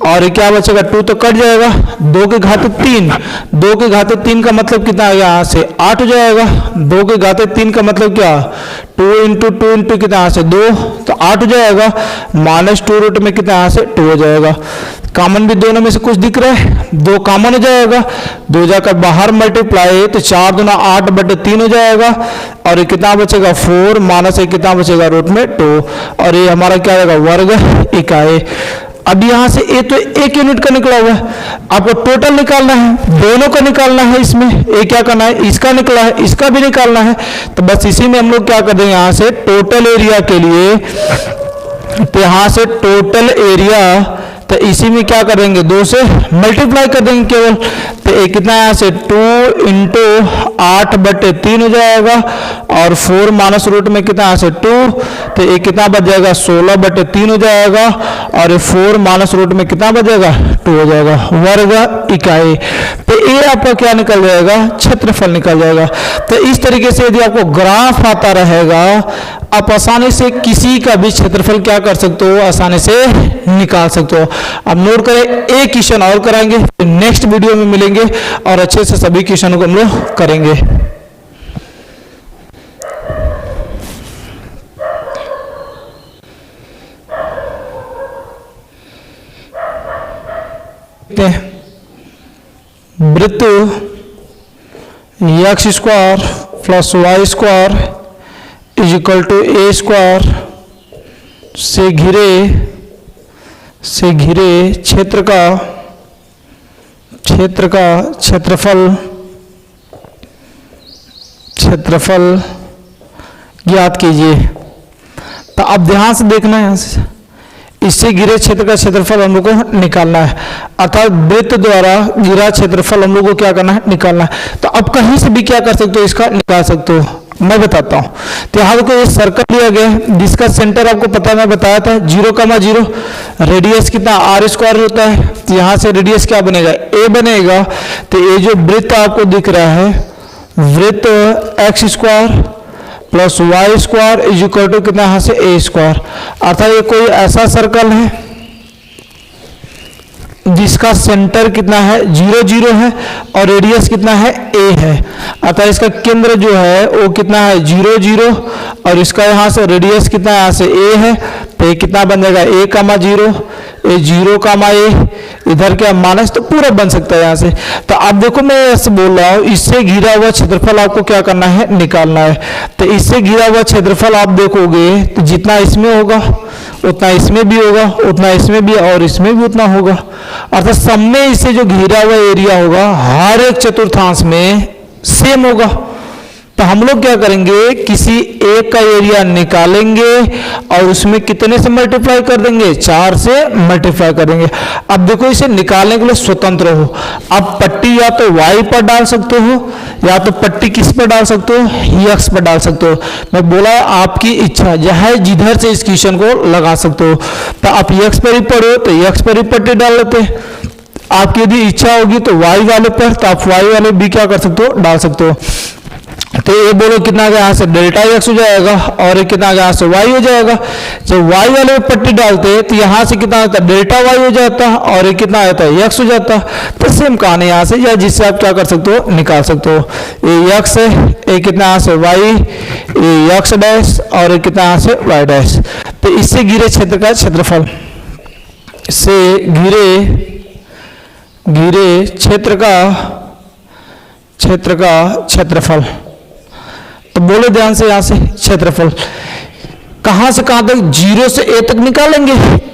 Speaker 1: और क्या बचेगा 2 तो कट जाएगा, 2 के घात 3, 2 के घात 3 का मतलब कितना आ गया यहाँ से 8 हो जाएगा। 2 के घात 3 का मतलब क्या 2 इंटू कितना यहाँ से 2 तो 8 हो जाएगा, माइनस 2 रूट में कितना यहाँ से 2 हो जाएगा। कॉमन भी दोनों में से कुछ दिख रहा है, 2 कॉमन हो जाएगा, 2 जाकर बाहर मल्टीप्लाई तो 4 दूना 8/3 हो जाएगा, और ये कितना बचेगा 4 माइनस ये कितना बचेगा रूट में 2, और ये हमारा क्या आएगा वर्ग इकाई। अब यहाँ से ए तो 1 यूनिट का निकला हुआ है, आपको टोटल निकालना है, दोनों का निकालना है। इसमें ए क्या करना है इसका निकला है इसका भी निकालना है, तो बस इसी में हम लोग क्या कर देंगे यहाँ से टोटल एरिया के लिए, तो यहाँ से टोटल एरिया तो इसी में क्या करेंगे 2 से मल्टीप्लाई कर देंगे केवल। तो एक कितना यहाँ से 2 इंटू 8/3 हो जाएगा, और 4 माइनस रूट में कितना यहाँ से 2, तो एक कितना बच जाएगा 16/3 हो जाएगा, और 4 माइनस रूट में कितना बच जाएगा 2 हो जाएगा वर्ग इकाई। तो ये आपका क्या निकल जाएगा क्षेत्रफल निकल जाएगा। तो इस तरीके से यदि आपको ग्राफ आता रहेगा आप आसानी से किसी का भी क्षेत्रफल क्या कर सकते हो आसानी से निकाल सकते हो। अब नोट करें, एक क्वेश्चन और कराएंगे, नेक्स्ट वीडियो में मिलेंगे और अच्छे से सभी क्वेश्चनों को हम लोग करेंगे। वृत्त x square plus Y square is equal to A square से घिरे क्षेत्र का क्षेत्रफल क्षेत्रफल ज्ञात कीजिए। तो अब ध्यान से देखना है, यहाँ से इससे घिरे क्षेत्र का क्षेत्रफल हम लोग को निकालना है, अर्थात वृत्त द्वारा घिरा क्षेत्रफल हम लोग को क्या करना है, निकालना है। तो अब कहीं से भी क्या कर सकते हो, इसका निकाल सकते हो, मैं बताता हूँ। तो यहाँ देखो ये सर्कल लिया गया है जिसका सेंटर आपको पता है, मैं बताया था 0,0, रेडियस कितना r² होता है। तो यहाँ से रेडियस क्या बनेगा, a बनेगा। तो ये जो वृत्त आपको दिख रहा है, वृत्त x² plus y² is equal to कितना, यहाँ से a²। अर्थात ये कोई ऐसा सर्कल है जिसका सेंटर कितना है, 0, 0 है और रेडियस कितना है, a है। अतः इसका केंद्र जो है वो कितना है, 0, 0 और इसका यहाँ से रेडियस कितना है, यहाँ से a है। तो ये कितना बन जाएगा, a,0, ये 0, a, इधर क्या माइनस, तो पूरा बन सकता है यहाँ से। तो आप देखो मैं ऐसे बोल रहा हूँ, इससे घिरा हुआ क्षेत्रफल आपको क्या करना है, निकालना है। तो इससे घिरा हुआ क्षेत्रफल आप देखोगे तो जितना इसमें होगा उतना इसमें भी होगा, उतना इसमें भी और इसमें भी उतना होगा। अर्थात सब में इससे जो घिरा हुआ एरिया होगा हर एक चतुर्थांश में सेम होगा। तो हम लोग क्या करेंगे, किसी एक का एरिया निकालेंगे और उसमें कितने से मल्टीप्लाई कर देंगे, 4 से मल्टीप्लाई कर देंगे। अब देखो इसे निकालने के लिए स्वतंत्र हो, अब पट्टी या तो y पर डाल सकते हो या तो पट्टी किस पर डाल सकते हो, x पर डाल सकते हो। मैं बोला आपकी इच्छा, चाहे जिधर से इस क्वेश्चन को लगा सकते हो। तो आप x पर ही पढ़ो तो x पर ही पट्टी डाल लेते। आपकी यदि इच्छा होगी तो y वाले पर, तो आप y वाले भी क्या कर सकते हो, डाल सकते हो। तो ये बोलो कितना आ गया, यहाँ से डेल्टा x हो जाएगा और ये कितना आ गया, यहाँ से y हो जाएगा। जब y वाले में पट्टी डालते हैं तो यहाँ से कितना आता है, डेल्टा y हो जाता है और ये कितना आता है, x हो जाता है। तो सेम कहानी यहाँ से, या जिससे आप क्या कर सकते हो, निकाल सकते हो। ये x है, ये कितना यहाँ से y, ये x डैश और ये कितना यहाँ से y डैश। तो इससे घिरे क्षेत्र का क्षेत्रफल, इससे घिरे क्षेत्र का क्षेत्रफल। तो बोलो ध्यान से, यहाँ से क्षेत्रफल कहां से कहां तक, 0 से a तक निकालेंगे,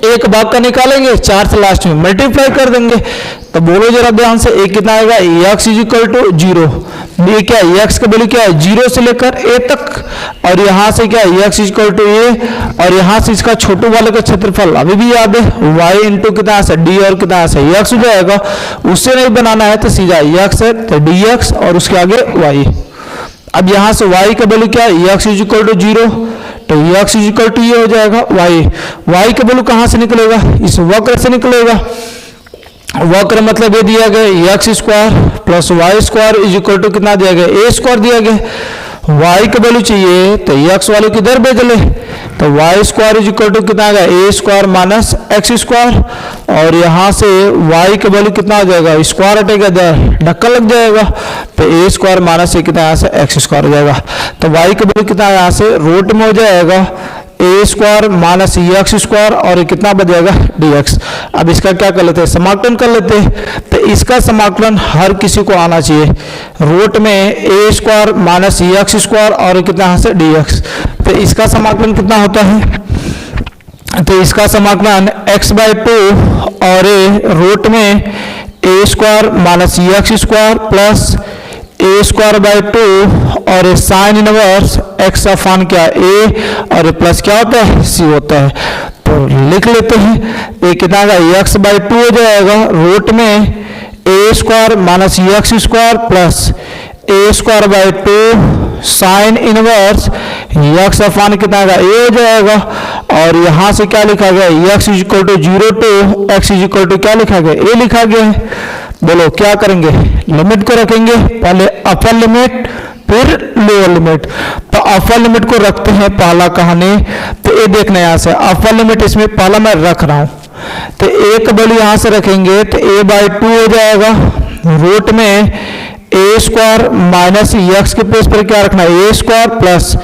Speaker 1: एक भाग का निकालेंगे, 4 से लास्ट में मल्टीप्लाई कर देंगे। तो बोलो जरा ध्यान से, a कितना आएगा, x इज इक्वल टू 0। ये क्या है, x का वैल्यू क्या है, 0 से लेकर a तक, और यहां से क्या है, x is equal to a, और यहां से इसका छोटू वाले का क्षेत्रफल अभी भी याद है, y इंटू कितना से d और कितना से x हो जाएगा। उससे नहीं बनाना है तो सीधा x है तो dx और उसके आगे y। अब यहां से y का वैल्यू क्या है, x इज इक्वल टू 0, तो x इज इक्वल टू ये हो जाएगा y का वैल्यू कहां से निकलेगा, इस वक्र से निकलेगा। वक्र मतलब ये दिया गया x² plus y² is equal to कितना दिया गया, a² दिया गया। y का वैल्यू चाहिए तो x वाले किधर भेज ले, तो y² इज इक्वल टू कितना आ गया, a² माइनस x², और यहाँ से y का वैल्यू कितना आ जाएगा, स्क्वायर हटेगा इधर, ढक्कन लग जाएगा, तो a² माइनस ये कितना यहाँ से x² हो जाएगा। तो y का वैल्यू कितना यहाँ से रूट में हो जाएगा, a² माइनस x² और कितना बच जाएगा, dx। अब इसका क्या कर लेते हैं, समाकलन कर लेते हैं। तो इसका समाकलन हर किसी को आना चाहिए, रूट में a² माइनस x² और कितना यहाँ से dx। तो इसका समाकलन कितना होता है, तो इसका समाकलन x/2 और रूट में a² minus x² plus a²/2 और साइन इनवर्स x अपान क्या a और प्लस क्या होता है, c होता है। तो लिख लेते हैं, ये कितना का x/2 हो जाएगा, रूट में a² minus x² plus a²/2 sine inverse x अपान कितना का a हो जाएगा। और यहाँ से क्या लिखा गया, x is equal to 0 to x is equal to क्या लिखा गया, a लिखा गया है। बोलो क्या करेंगे, लिमिट को रखेंगे, पहले अपर लिमिट फिर लोअर लिमिट। तो अपर लिमिट को रखते हैं पहला कहानी, तो ये देखना यहाँ से अपर लिमिट इसमें पहला मैं रख रहा हूँ। तो a का वैल्यू यहाँ से रखेंगे तो a/2 हो जाएगा, रूट में a² माइनस x के प्लेस पर क्या रखना है, a² plus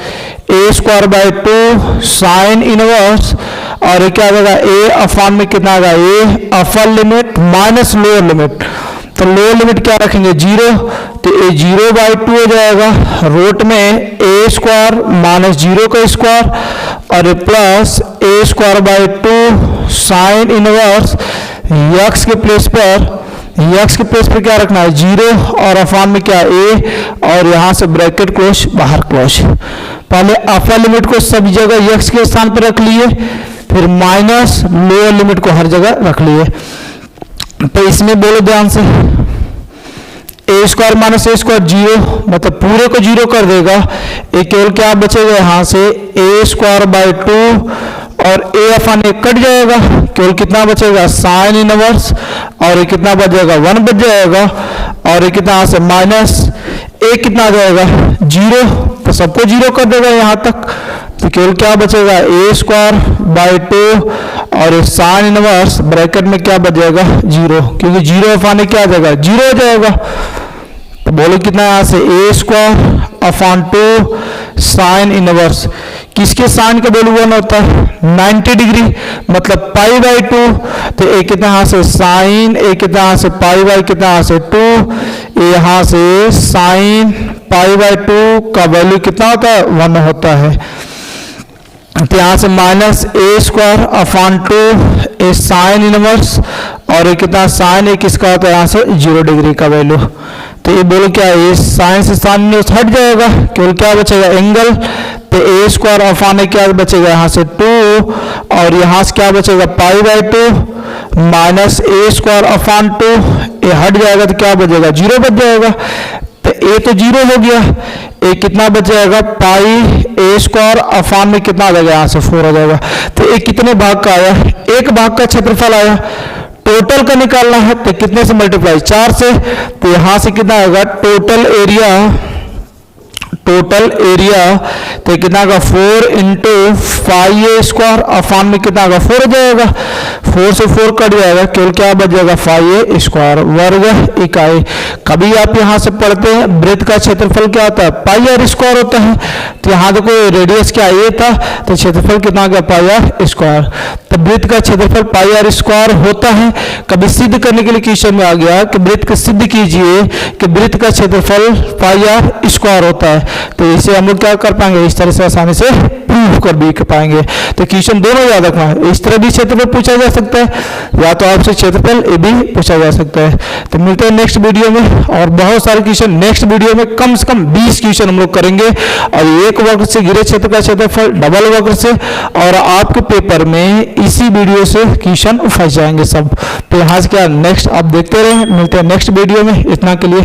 Speaker 1: a²/2 sine inverse और क्या आ जाएगा, a अपान में कितना आ गया, a upper limit minus lower limit. तो लोअर लिमिट क्या रखेंगे 0, तो a 0/2 हो जाएगा, रूट में a² माइनस 0 का स्क्वायर और plus a²/2 sine inverse x के प्लेस पर एक्स के प्लेस पे क्या रखना है 0 और अफान में क्या ए और यहाँ से ब्रैकेट क्लोज बाहर क्लोज। पहले अपर लिमिट को सब जगह एक्स के स्थान पर रख लिए, फिर माइनस लोअर लिमिट को हर जगह रख लिए। तो इसमें बोलो ध्यान से A square minus A square 0 मतलब पूरे को 0 कर देगा। एक केवल क्या बचेगा यहाँ से ए स्क्वायर बाई 2 और ए अफान ए कट जाएगा, केवल कितना बचेगा साइन इनवर्स और ये कितना बच जाएगा 1 बच जाएगा और ये कितना यहाँ से माइनस ए कितना आ जाएगा 0, तो सबको 0 कर देगा यहाँ तक। तो केवल क्या बचेगा ए स्क्वायर बाई 2 और साइन इनवर्स ब्रैकेट में क्या बच जाएगा 0, क्योंकि 0 अफान ए क्या आ जाएगा 0 हो जाएगा। तो बोलो कितना यहाँ से A square upon 2 sine inverse, किसके साइन का वैल्यू 1 होता है 90 डिग्री मतलब पाई बाई 2। तो ए कितना यहाँ से साइन, ए कितना यहाँ से पाई बाई कितना यहाँ से 2, ए यहाँ से साइन पाई बाई 2 का वैल्यू कितना होता है 1 होता है। तो यहाँ से minus A square upon 2 A sine inverse और ये कितना साइन ए किसका होता है यहाँ से 0 डिग्री का वैल्यू। तो ये बोलो क्या ये साइन से साइन इनवर्स हट जाएगा, केवल क्या बचेगा एंगल। तो ए स्क्वायर अफान ए क्या बचेगा यहाँ से 2 और यहाँ से क्या बचेगा pi by 2 minus A square upon 2, ये हट जाएगा तो क्या बचेगा 0 बच जाएगा। तो ए तो 0 हो गया, ए कितना बच जाएगा पाई ए स्क्वायर अफान में कितना आ जाएगा यहाँ से 4 हो जाएगा। तो ए कितने भाग का आया, एक भाग का क्षेत्रफल आया, टोटल का निकालना है तो कितने से मल्टीप्लाई 4 से। तो यहाँ से कितना आएगा टोटल एरिया तो कितना का 4 इंटू 5a स्क्वायर अफान में कितना का 4 हो जाएगा, 4 से 4 कट जाएगा, केवल क्या बच जाएगा 5a स्क्वायर वर्ग इकाई। कभी आप यहाँ से पढ़ते हैं वृत्त का क्षेत्रफल क्या होता है पाई आर स्क्वायर होता है। तो यहाँ देखो रेडियस क्या a था तो क्षेत्रफल कितना गया पाई आर स्क्वायर। तो वृत्त का क्षेत्रफल पाई आर स्क्वायर होता है। कभी सिद्ध करने के लिए क्वेश्चन में आ गया कि वृत्त को सिद्ध कीजिए कि वृत्त का क्षेत्रफल पाई आर स्क्वायर होता है, तो इसे हम लोग क्या कर पाएंगे इस तरह से आसानी से प्रूव कर भी पाएंगे। तो क्वेश्चन दोनों याद रखना है, इस तरह भी क्षेत्रफल पूछा जा सकता है या तो आपसे क्षेत्रफल ये भी पूछा जा सकता है। तो मिलते हैं नेक्स्ट वीडियो में और बहुत सारे क्वेश्चन नेक्स्ट वीडियो में कम से कम 20 क्वेश्चन हम लोग करेंगे और एक वक्र से घिरे क्षेत्र का क्षेत्रफल डबल वक्र से, और आपके पेपर में इसी वीडियो से क्वेश्चन फंस जाएंगे सब। तो यहाँ से क्या नेक्स्ट आप देखते रहे, मिलते हैं नेक्स्ट वीडियो में, इतना के लिए